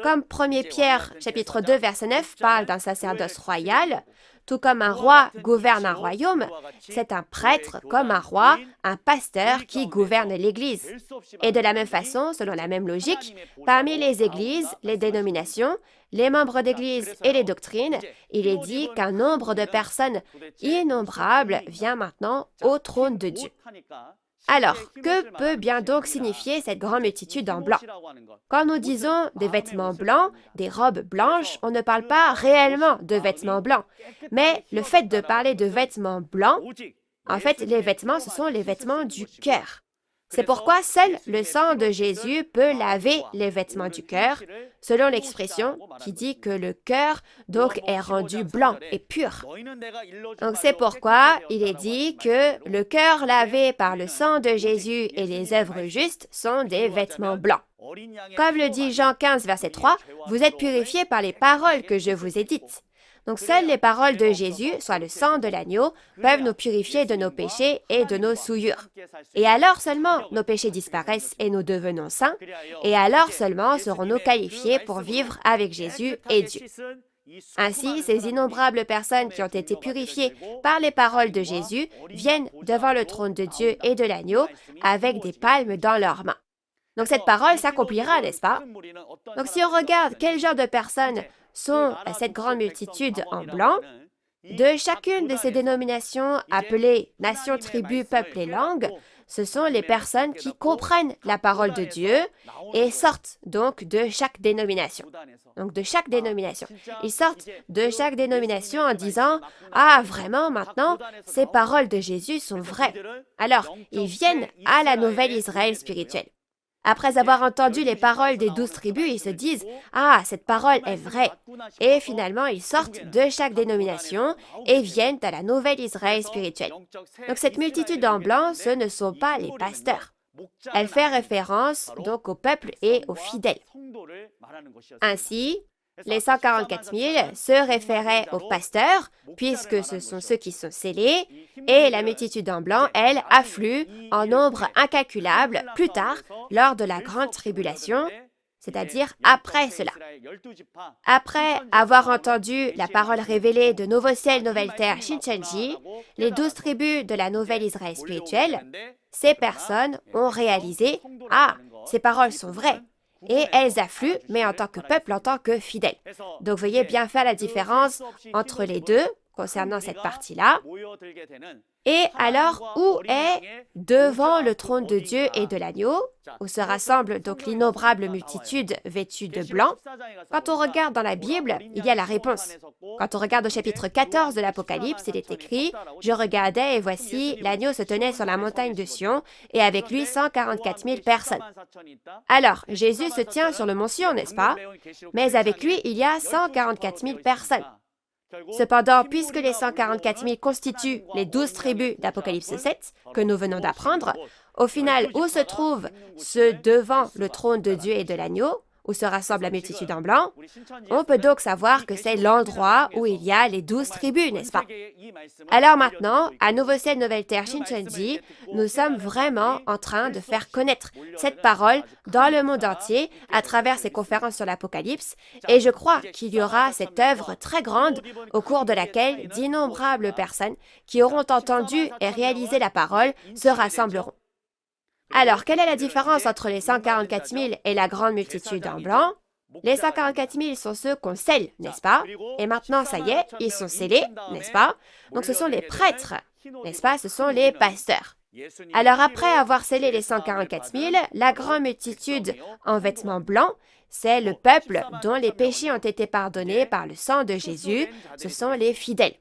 S1: Comme 1 Pierre, chapitre 2, verset 9, parle d'un sacerdoce royal, Tout comme un roi gouverne un royaume, c'est un prêtre comme un roi, un pasteur qui gouverne l'Église. Et de la même façon, selon la même logique, parmi les églises, les dénominations, les membres d'église et les doctrines, il est dit qu'un nombre de personnes innombrables vient maintenant au trône de Dieu. Alors, que peut bien donc signifier cette grande multitude en blanc? Quand nous disons des vêtements blancs, des robes blanches, on ne parle pas réellement de vêtements blancs. Mais le fait de parler de vêtements blancs, en fait, les vêtements, ce sont les vêtements du cœur. C'est pourquoi seul le sang de Jésus peut laver les vêtements du cœur, selon l'expression qui dit que le cœur donc est rendu blanc et pur. Donc c'est pourquoi il est dit que le cœur lavé par le sang de Jésus et les œuvres justes sont des vêtements blancs. Comme le dit Jean 15, verset 3, « Vous êtes purifiés par les paroles que je vous ai dites. » Donc seules les paroles de Jésus, soit le sang de l'agneau, peuvent nous purifier de nos péchés et de nos souillures. Et alors seulement nos péchés disparaissent et nous devenons saints, et alors seulement serons-nous qualifiés pour vivre avec Jésus et Dieu. Ainsi, ces innombrables personnes qui ont été purifiées par les paroles de Jésus viennent devant le trône de Dieu et de l'agneau avec des palmes dans leurs mains. Donc cette parole s'accomplira, n'est-ce pas? Donc si on regarde quel genre de personnes sont cette grande multitude en blanc, de chacune de ces dénominations appelées nations, tribus, peuples et langues, ce sont les personnes qui comprennent la parole de Dieu et sortent donc de chaque dénomination. Donc de chaque dénomination. Ils sortent de chaque dénomination en disant « Ah, vraiment, maintenant, ces paroles de Jésus sont vraies. » Alors, ils viennent à la nouvelle Israël spirituelle. Après avoir entendu les paroles des 12 tribus, ils se disent « Ah, cette parole est vraie !» Et finalement, ils sortent de chaque dénomination et viennent à la nouvelle Israël spirituelle. Donc cette multitude en blanc, ce ne sont pas les pasteurs. Elle fait référence donc au peuple et aux fidèles. Ainsi, les 144 000 se référaient aux pasteurs, puisque ce sont ceux qui sont scellés, et la multitude en blanc, elle, afflue en nombre incalculable plus tard, lors de la grande tribulation, c'est-à-dire après cela. Après avoir entendu la parole révélée de Nouveau ciel, nouvelle terre, Shincheonji, les 12 tribus de la nouvelle Israël spirituelle, ces personnes ont réalisé « Ah, ces paroles sont vraies !» Et elles affluent, mais en tant que peuple, en tant que fidèles. Donc, veuillez bien faire la différence entre les deux concernant cette partie-là. Et alors, où est devant le trône de Dieu et de l'agneau, où se rassemble donc l'innombrable multitude vêtue de blanc? Quand on regarde dans la Bible, il y a la réponse. Quand on regarde au chapitre 14 de l'Apocalypse, il est écrit « Je regardais et voici, l'agneau se tenait sur la montagne de Sion et avec lui 144 000 personnes. » Alors, Jésus se tient sur le mont Sion, n'est-ce pas? Mais avec lui, il y a 144 000 personnes. Cependant, puisque les 144 000 constituent les 12 tribus d'Apocalypse 7 que nous venons d'apprendre, au final, où se trouve ce devant le trône de Dieu et de l'agneau, où se rassemble la multitude en blanc, on peut donc savoir que c'est l'endroit où il y a les 12 tribus, n'est-ce pas? Alors maintenant, à Nouveau ciel, nouvelle terre, Shincheonji, nous sommes vraiment en train de faire connaître cette parole dans le monde entier à travers ces conférences sur l'Apocalypse, et je crois qu'il y aura cette œuvre très grande au cours de laquelle d'innombrables personnes qui auront entendu et réalisé la parole se rassembleront. Alors, quelle est la différence entre les 144 000 et la grande multitude en blanc? Les 144 000 sont ceux qu'on scelle, n'est-ce pas? Et maintenant, ça y est, ils sont scellés, n'est-ce pas? Donc, ce sont les prêtres, n'est-ce pas? Ce sont les pasteurs. Alors, après avoir scellé les 144 000, la grande multitude en vêtements blancs, c'est le peuple dont les péchés ont été pardonnés par le sang de Jésus, ce sont les fidèles.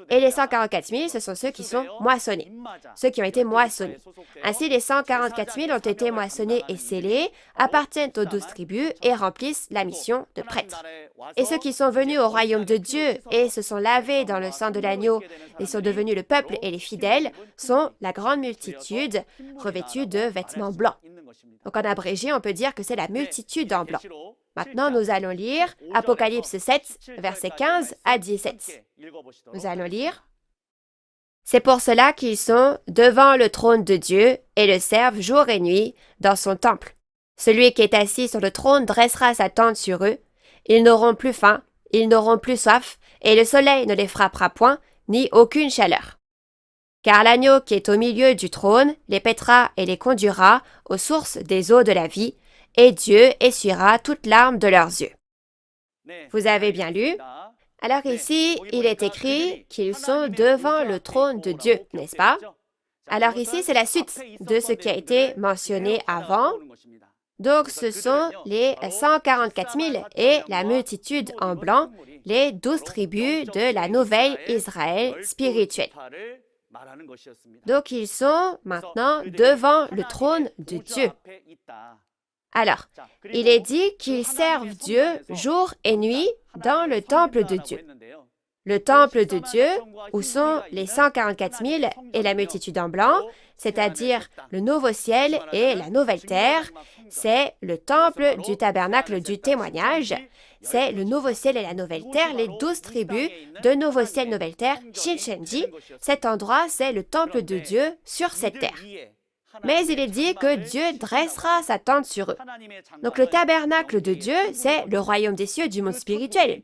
S1: Et les 144 000, ce sont ceux qui sont moissonnés, ceux qui ont été moissonnés. Ainsi, les 144 000 ont été moissonnés et scellés, appartiennent aux 12 tribus et remplissent la mission de prêtre. Et ceux qui sont venus au royaume de Dieu et se sont lavés dans le sang de l'agneau et sont devenus le peuple et les fidèles sont la grande multitude revêtue de vêtements blancs. Donc en abrégé, on peut dire que c'est la multitude en blanc. Maintenant, nous allons lire Apocalypse 7, versets 15 à 17. Nous allons lire. « C'est pour cela qu'ils sont devant le trône de Dieu et le servent jour et nuit dans son temple. Celui qui est assis sur le trône dressera sa tente sur eux. Ils n'auront plus faim Ils n'auront plus soif, et le soleil ne les frappera point, ni aucune chaleur. Car l'agneau qui est au milieu du trône les paîtra et les conduira aux sources des eaux de la vie, et Dieu essuiera toute larme de leurs yeux. Vous avez bien lu? Alors ici, il est écrit qu'ils sont devant le trône de Dieu, n'est-ce pas? Alors ici, c'est la suite de ce qui a été mentionné avant. Donc, ce sont les 144 000 et la multitude en blanc, les 12 tribus de la nouvelle Israël spirituelle. Donc, ils sont maintenant devant le trône de Dieu. Alors, il est dit qu'ils servent Dieu jour et nuit dans le temple de Dieu. Le temple de Dieu, où sont les 144 000 et la multitude en blanc, c'est-à-dire le nouveau ciel et la nouvelle terre, c'est le temple du tabernacle du témoignage, c'est le nouveau ciel et la nouvelle terre, les 12 tribus de nouveau ciel, nouvelle terre, Shinchenji. Cet endroit, c'est le temple de Dieu sur cette terre. Mais il est dit que Dieu dressera sa tente sur eux. Donc le tabernacle de Dieu, c'est le royaume des cieux du monde spirituel.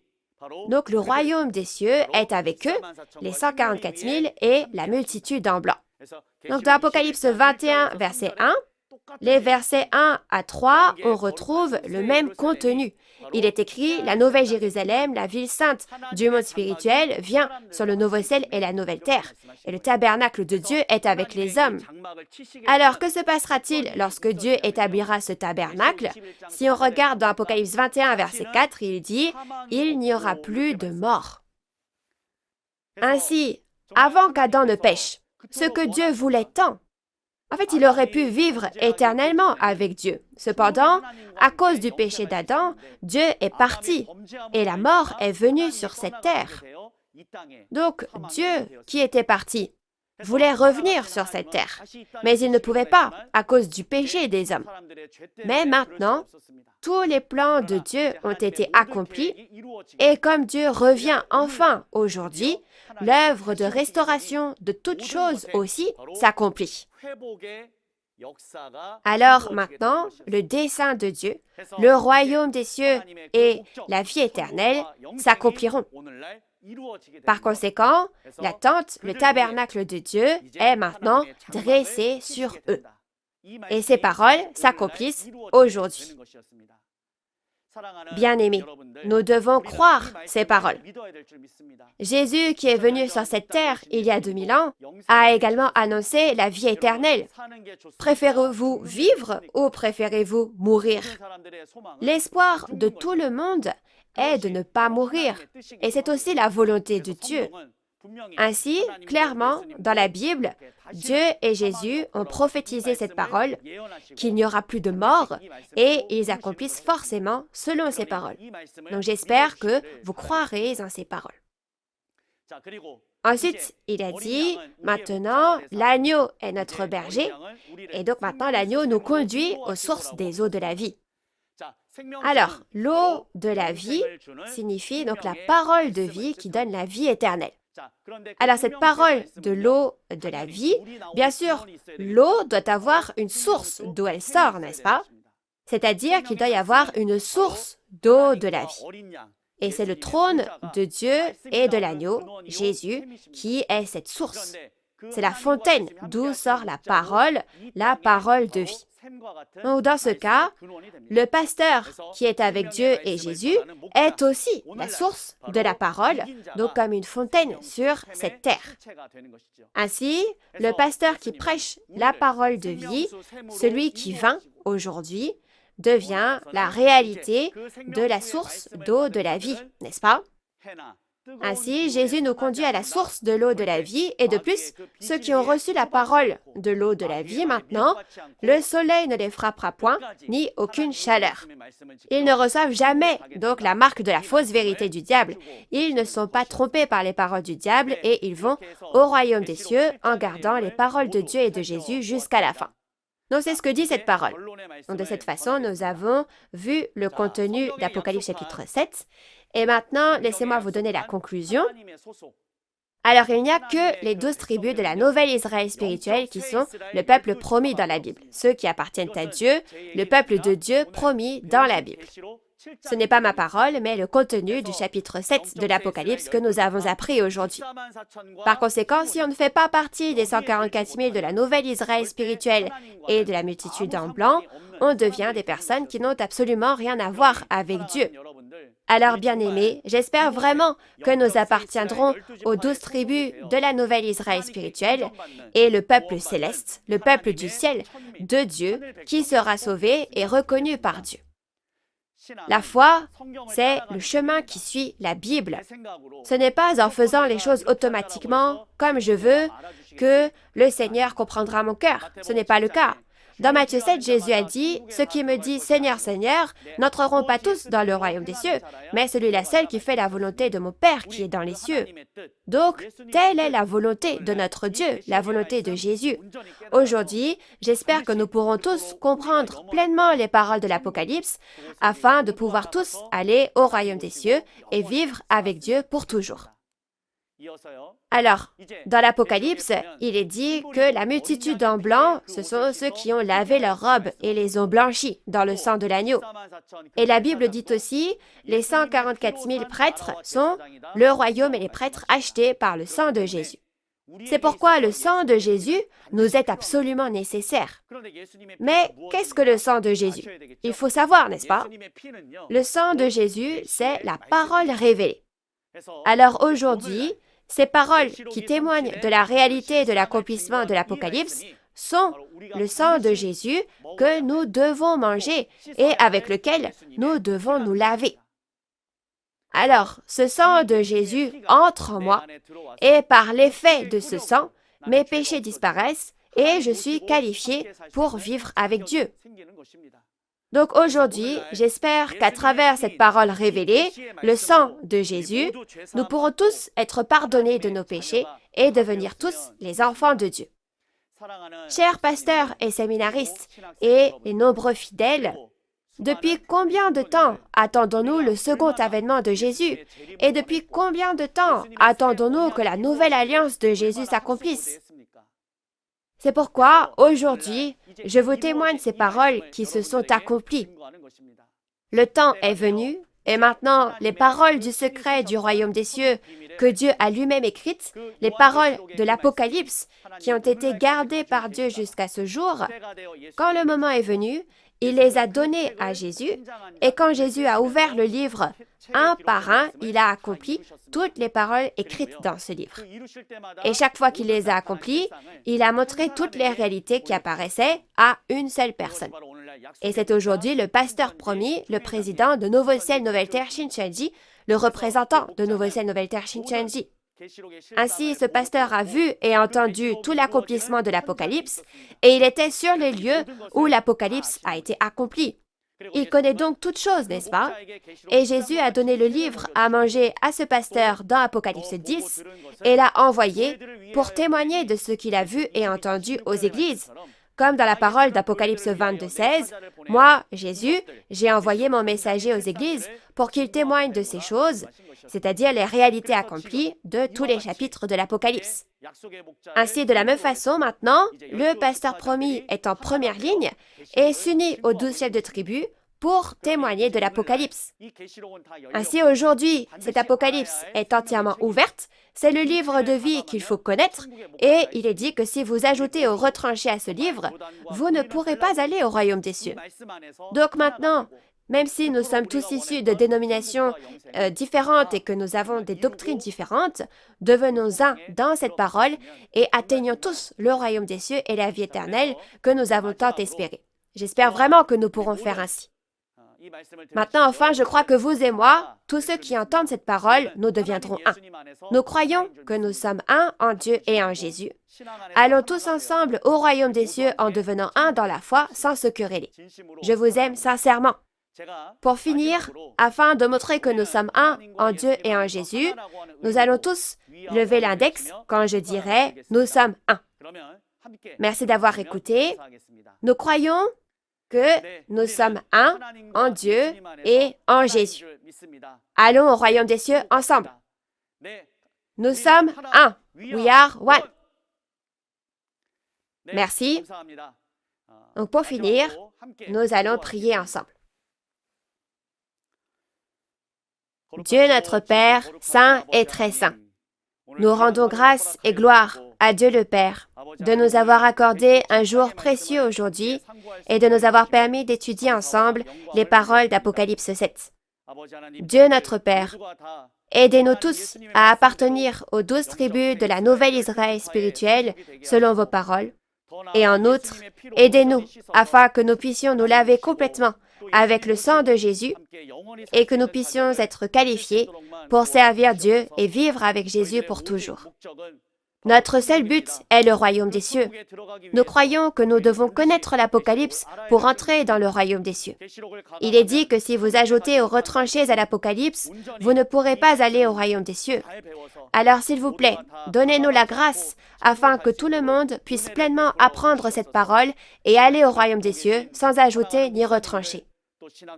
S1: Donc le royaume des cieux est avec eux, les 144 000 et la multitude en blanc. Donc dans Apocalypse 21, verset 1, les versets 1 à 3, on retrouve le même contenu. Il est écrit « La nouvelle Jérusalem, la ville sainte du monde spirituel, vient sur le nouveau ciel et la nouvelle terre, et le tabernacle de Dieu est avec les hommes. » Alors, que se passera-t-il lorsque Dieu établira ce tabernacle? Si on regarde dans Apocalypse 21, verset 4, il dit « Il n'y aura plus de mort. » Ainsi, avant qu'Adam ne pêche, ce que Dieu voulait tant, en fait, il aurait pu vivre éternellement avec Dieu. Cependant, à cause du péché d'Adam, Dieu est parti et la mort est venue sur cette terre. Donc, Dieu, qui était parti, voulait revenir sur cette terre, mais il ne pouvait pas à cause du péché des hommes. Mais maintenant, tous les plans de Dieu ont été accomplis et comme Dieu revient enfin aujourd'hui, l'œuvre de restauration de toutes choses aussi s'accomplit. Alors maintenant, le dessein de Dieu, le royaume des cieux et la vie éternelle s'accompliront. Par conséquent, la tente, le tabernacle de Dieu est maintenant dressé sur eux. Et ces paroles s'accomplissent aujourd'hui. Bien-aimés, nous devons croire ces paroles. Jésus, qui est venu sur cette terre il y a 2000 ans, a également annoncé la vie éternelle. Préférez-vous vivre ou préférez-vous mourir? L'espoir de tout le monde est de ne pas mourir, et c'est aussi la volonté de Dieu. Ainsi, clairement, dans la Bible, Dieu et Jésus ont prophétisé cette parole, qu'il n'y aura plus de mort, et ils accomplissent forcément selon ces paroles. Donc j'espère que vous croirez en ces paroles. Ensuite, il a dit, maintenant, l'agneau est notre berger, et donc maintenant l'agneau nous conduit aux sources des eaux de la vie. Alors, l'eau de la vie signifie donc la parole de vie qui donne la vie éternelle. Alors, cette parole de l'eau de la vie, bien sûr, l'eau doit avoir une source d'où elle sort, n'est-ce pas? C'est-à-dire qu'il doit y avoir une source d'eau de la vie. Et c'est le trône de Dieu et de l'agneau, Jésus, qui est cette source. C'est la fontaine d'où sort la parole de vie. Donc, dans ce cas, le pasteur qui est avec Dieu et Jésus est aussi la source de la parole, donc comme une fontaine sur cette terre. Ainsi, le pasteur qui prêche la parole de vie, celui qui vint aujourd'hui, devient la réalité de la source d'eau de la vie, n'est-ce pas? Ainsi, Jésus nous conduit à la source de l'eau de la vie et de plus, ceux qui ont reçu la parole de l'eau de la vie maintenant, le soleil ne les frappera point, ni aucune chaleur. Ils ne reçoivent jamais donc la marque de la fausse vérité du diable. Ils ne sont pas trompés par les paroles du diable et ils vont au royaume des cieux en gardant les paroles de Dieu et de Jésus jusqu'à la fin. Donc c'est ce que dit cette parole. Donc de cette façon, nous avons vu le contenu d'Apocalypse chapitre 7. Et maintenant, laissez-moi vous donner la conclusion. Alors, il n'y a que les 12 tribus de la nouvelle Israël spirituelle qui sont le peuple promis dans la Bible, ceux qui appartiennent à Dieu, le peuple de Dieu promis dans la Bible. Ce n'est pas ma parole, mais le contenu du chapitre 7 de l'Apocalypse que nous avons appris aujourd'hui. Par conséquent, si on ne fait pas partie des 144 000 de la nouvelle Israël spirituelle et de la multitude en blanc, on devient des personnes qui n'ont absolument rien à voir avec Dieu. Alors, bien-aimés, j'espère vraiment que nous appartiendrons aux 12 tribus de la nouvelle Israël spirituelle et le peuple céleste, le peuple du ciel, de Dieu, qui sera sauvé et reconnu par Dieu. La foi, c'est le chemin qui suit la Bible. Ce n'est pas en faisant les choses automatiquement, comme je veux, que le Seigneur comprendra mon cœur. Ce n'est pas le cas. Dans Matthieu 7, Jésus a dit, « Ceux qui me disent Seigneur, Seigneur, n'entreront pas tous dans le royaume des cieux, mais celui-là seul qui fait la volonté de mon Père qui est dans les cieux. » Donc, telle est la volonté de notre Dieu, la volonté de Jésus. Aujourd'hui, j'espère que nous pourrons tous comprendre pleinement les paroles de l'Apocalypse afin de pouvoir tous aller au royaume des cieux et vivre avec Dieu pour toujours. Alors, dans l'Apocalypse, il est dit que la multitude en blanc, ce sont ceux qui ont lavé leurs robes et les ont blanchis dans le sang de l'agneau. Et la Bible dit aussi, les 144 000 prêtres sont le royaume et les prêtres achetés par le sang de Jésus. C'est pourquoi le sang de Jésus nous est absolument nécessaire. Mais qu'est-ce que le sang de Jésus? Il faut savoir, n'est-ce pas? Le sang de Jésus, c'est la parole révélée. Alors aujourd'hui, ces paroles qui témoignent de la réalité et de l'accomplissement de l'Apocalypse sont le sang de Jésus que nous devons manger et avec lequel nous devons nous laver. Alors, ce sang de Jésus entre en moi et par l'effet de ce sang, mes péchés disparaissent et je suis qualifié pour vivre avec Dieu. Donc aujourd'hui, j'espère qu'à travers cette parole révélée, le sang de Jésus, nous pourrons tous être pardonnés de nos péchés et devenir tous les enfants de Dieu. Chers pasteurs et séminaristes et les nombreux fidèles, depuis combien de temps attendons-nous le second avènement de Jésus? Et depuis combien de temps attendons-nous que la nouvelle alliance de Jésus s'accomplisse? C'est pourquoi, aujourd'hui, je vous témoigne ces paroles qui se sont accomplies. Le temps est venu, et maintenant, les paroles du secret du royaume des cieux que Dieu a lui-même écrites, les paroles de l'Apocalypse qui ont été gardées par Dieu jusqu'à ce jour, quand le moment est venu, il les a données à Jésus, et quand Jésus a ouvert le livre, un par un, il a accompli toutes les paroles écrites dans ce livre. Et chaque fois qu'il les a accomplies, il a montré toutes les réalités qui apparaissaient à une seule personne. Et c'est aujourd'hui le pasteur promis, le président de Nouveau Ciel, Nouvelle Terre, Shincheonji, le représentant de Nouveau Ciel, Nouvelle Terre, Shincheonji. Ainsi, ce pasteur a vu et entendu tout l'accomplissement de l'Apocalypse, et il était sur les lieux où l'Apocalypse a été accompli. Il connaît donc toutes choses, n'est-ce pas? Et Jésus a donné le livre à manger à ce pasteur dans Apocalypse 10 et l'a envoyé pour témoigner de ce qu'il a vu et entendu aux églises. Comme dans la parole d'Apocalypse 22:16, « Moi, Jésus, j'ai envoyé mon messager aux églises pour qu'il témoigne de ces choses, c'est-à-dire les réalités accomplies de tous les chapitres de l'Apocalypse. » Ainsi, de la même façon, maintenant, le pasteur promis est en première ligne et s'unit aux 12 chefs de tribu pour témoigner de l'Apocalypse. Ainsi, aujourd'hui, cette Apocalypse est entièrement ouverte. C'est le livre de vie qu'il faut connaître et il est dit que si vous ajoutez au retranché à ce livre, vous ne pourrez pas aller au royaume des cieux. Donc maintenant, même si nous sommes tous issus de dénominations différentes et que nous avons des doctrines différentes, devenons un dans cette parole et atteignons tous le royaume des cieux et la vie éternelle que nous avons tant espéré. J'espère vraiment que nous pourrons faire ainsi. Maintenant, enfin, je crois que vous et moi, tous ceux qui entendent cette parole, nous deviendrons un. Nous croyons que nous sommes un en Dieu et en Jésus. Allons tous ensemble au royaume des cieux en devenant un dans la foi sans se quereller. Je vous aime sincèrement. Pour finir, afin de montrer que nous sommes un en Dieu et en Jésus, nous allons tous lever l'index quand je dirai « Nous sommes un ». Merci d'avoir écouté. Nous croyons que nous sommes un en Dieu et en Jésus. Allons au royaume des cieux ensemble. Nous sommes un. We are one. Merci. Donc pour finir, nous allons prier ensemble. Dieu notre Père, saint et très saint. Nous rendons grâce et gloire à Dieu le Père de nous avoir accordé un jour précieux aujourd'hui et de nous avoir permis d'étudier ensemble les paroles d'Apocalypse 7. Dieu notre Père, aidez-nous tous à appartenir aux 12 tribus de la nouvelle Israël spirituelle selon vos paroles. Et en outre, aidez-nous afin que nous puissions nous laver complètement avec le sang de Jésus et que nous puissions être qualifiés pour servir Dieu et vivre avec Jésus pour toujours. Notre seul but est le royaume des cieux. Nous croyons que nous devons connaître l'Apocalypse pour entrer dans le royaume des cieux. Il est dit que si vous ajoutez aux retranchés à l'Apocalypse, vous ne pourrez pas aller au royaume des cieux. Alors s'il vous plaît, donnez-nous la grâce afin que tout le monde puisse pleinement apprendre cette parole et aller au royaume des cieux sans ajouter ni retrancher.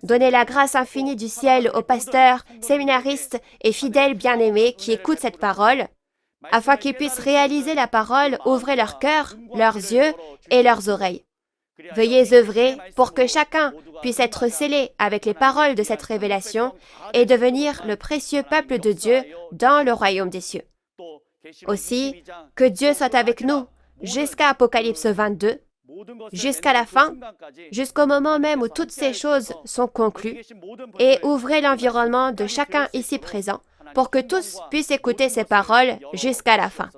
S1: Donnez la grâce infinie du ciel aux pasteurs, séminaristes et fidèles bien-aimés qui écoutent cette parole, afin qu'ils puissent réaliser la parole, ouvrez leur cœur, leurs yeux et leurs oreilles. Veuillez œuvrer pour que chacun puisse être scellé avec les paroles de cette révélation et devenir le précieux peuple de Dieu dans le royaume des cieux. Aussi, que Dieu soit avec nous jusqu'à Apocalypse 22, jusqu'à la fin, jusqu'au moment même où toutes ces choses sont conclues, et ouvrez l'environnement de chacun ici présent pour que tous puissent écouter ces paroles jusqu'à la fin.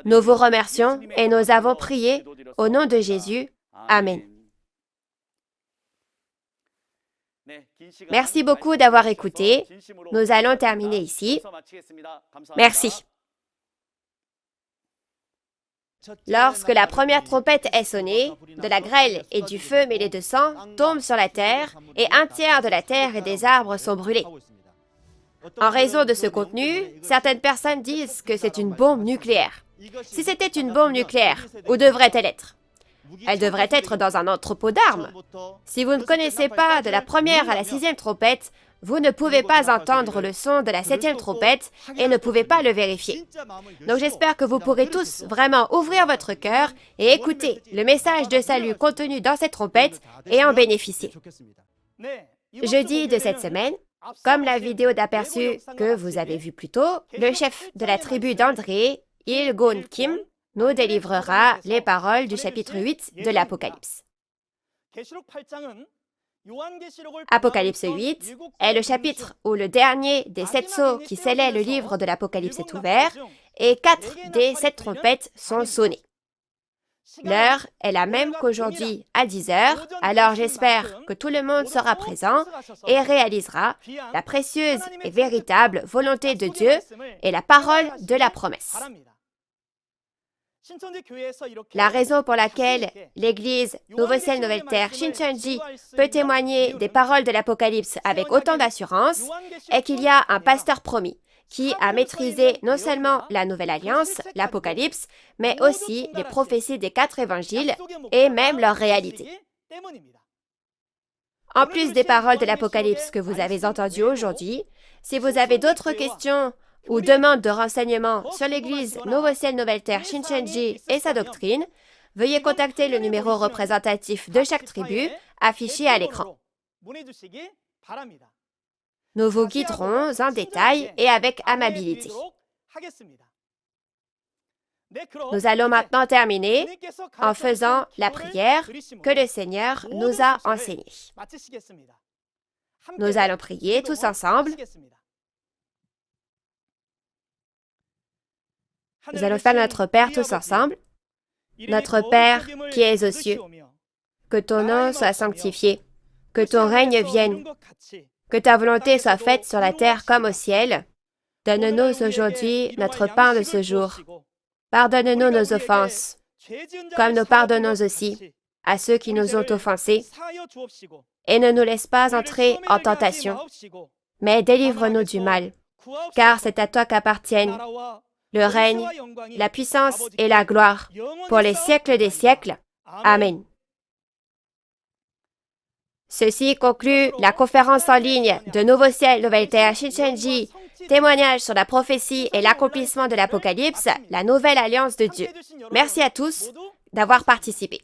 S1: Nous vous remercions et nous avons prié au nom de Jésus. Amen. Merci beaucoup d'avoir écouté. Nous allons terminer ici. Merci. Lorsque la première trompette est sonnée, de la grêle et du feu mêlés de sang tombent sur la terre et un tiers de la terre et des arbres sont brûlés. En raison de ce contenu, certaines personnes disent que c'est une bombe nucléaire. Si c'était une bombe nucléaire, où devrait-elle être? Elle devrait être dans un entrepôt d'armes. Si vous ne connaissez pas de la première à la 6e trompette, vous ne pouvez pas entendre le son de la 7e trompette et ne pouvez pas le vérifier. Donc j'espère que vous pourrez tous vraiment ouvrir votre cœur et écouter le message de salut contenu dans cette trompette et en bénéficier. Jeudi de cette semaine, comme la vidéo d'aperçu que vous avez vue plus tôt, le chef de la tribu d'André, Il-gon Kim, nous délivrera les paroles du chapitre 8 de l'Apocalypse. Apocalypse 8 est le chapitre où le dernier des 7 sceaux qui scellaient le livre de l'Apocalypse est ouvert et 4 des 7 trompettes sont sonnées. L'heure est la même qu'aujourd'hui à 10 heures, alors j'espère que tout le monde sera présent et réalisera la précieuse et véritable volonté de Dieu et la parole de la promesse. La raison pour laquelle l'Église Nouveau Ciel Nouvelle Terre Shincheonji peut témoigner des paroles de l'Apocalypse avec autant d'assurance est qu'il y a un pasteur promis qui a maîtrisé non seulement la Nouvelle Alliance, l'Apocalypse, mais aussi les prophéties des 4 évangiles et même leur réalité. En plus des paroles de l'Apocalypse que vous avez entendues aujourd'hui, si vous avez d'autres questions ou demandes de renseignements sur l'Église Nouveau Ciel Nouvelle Terre Shincheonji et sa doctrine, veuillez contacter le numéro représentatif de chaque tribu affiché à l'écran. Nous vous guiderons en détail et avec amabilité. Nous allons maintenant terminer en faisant la prière que le Seigneur nous a enseignée. Nous allons prier tous ensemble. Nous allons faire notre Père tous ensemble. Notre Père qui es aux cieux, que ton nom soit sanctifié, que ton règne vienne, que ta volonté soit faite sur la terre comme au ciel. Donne-nous aujourd'hui notre pain de ce jour. Pardonne-nous nos offenses, comme nous pardonnons aussi à ceux qui nous ont offensés. Et ne nous laisse pas entrer en tentation, mais délivre-nous du mal, car c'est à toi qu'appartiennent le règne, la puissance et la gloire pour les siècles des siècles. Amen. Ceci conclut la conférence en ligne de Nouveau Ciel, Nouvelle Terre, Shincheonji, témoignage sur la prophétie et l'accomplissement de l'Apocalypse, la nouvelle alliance de Dieu. Merci à tous d'avoir participé.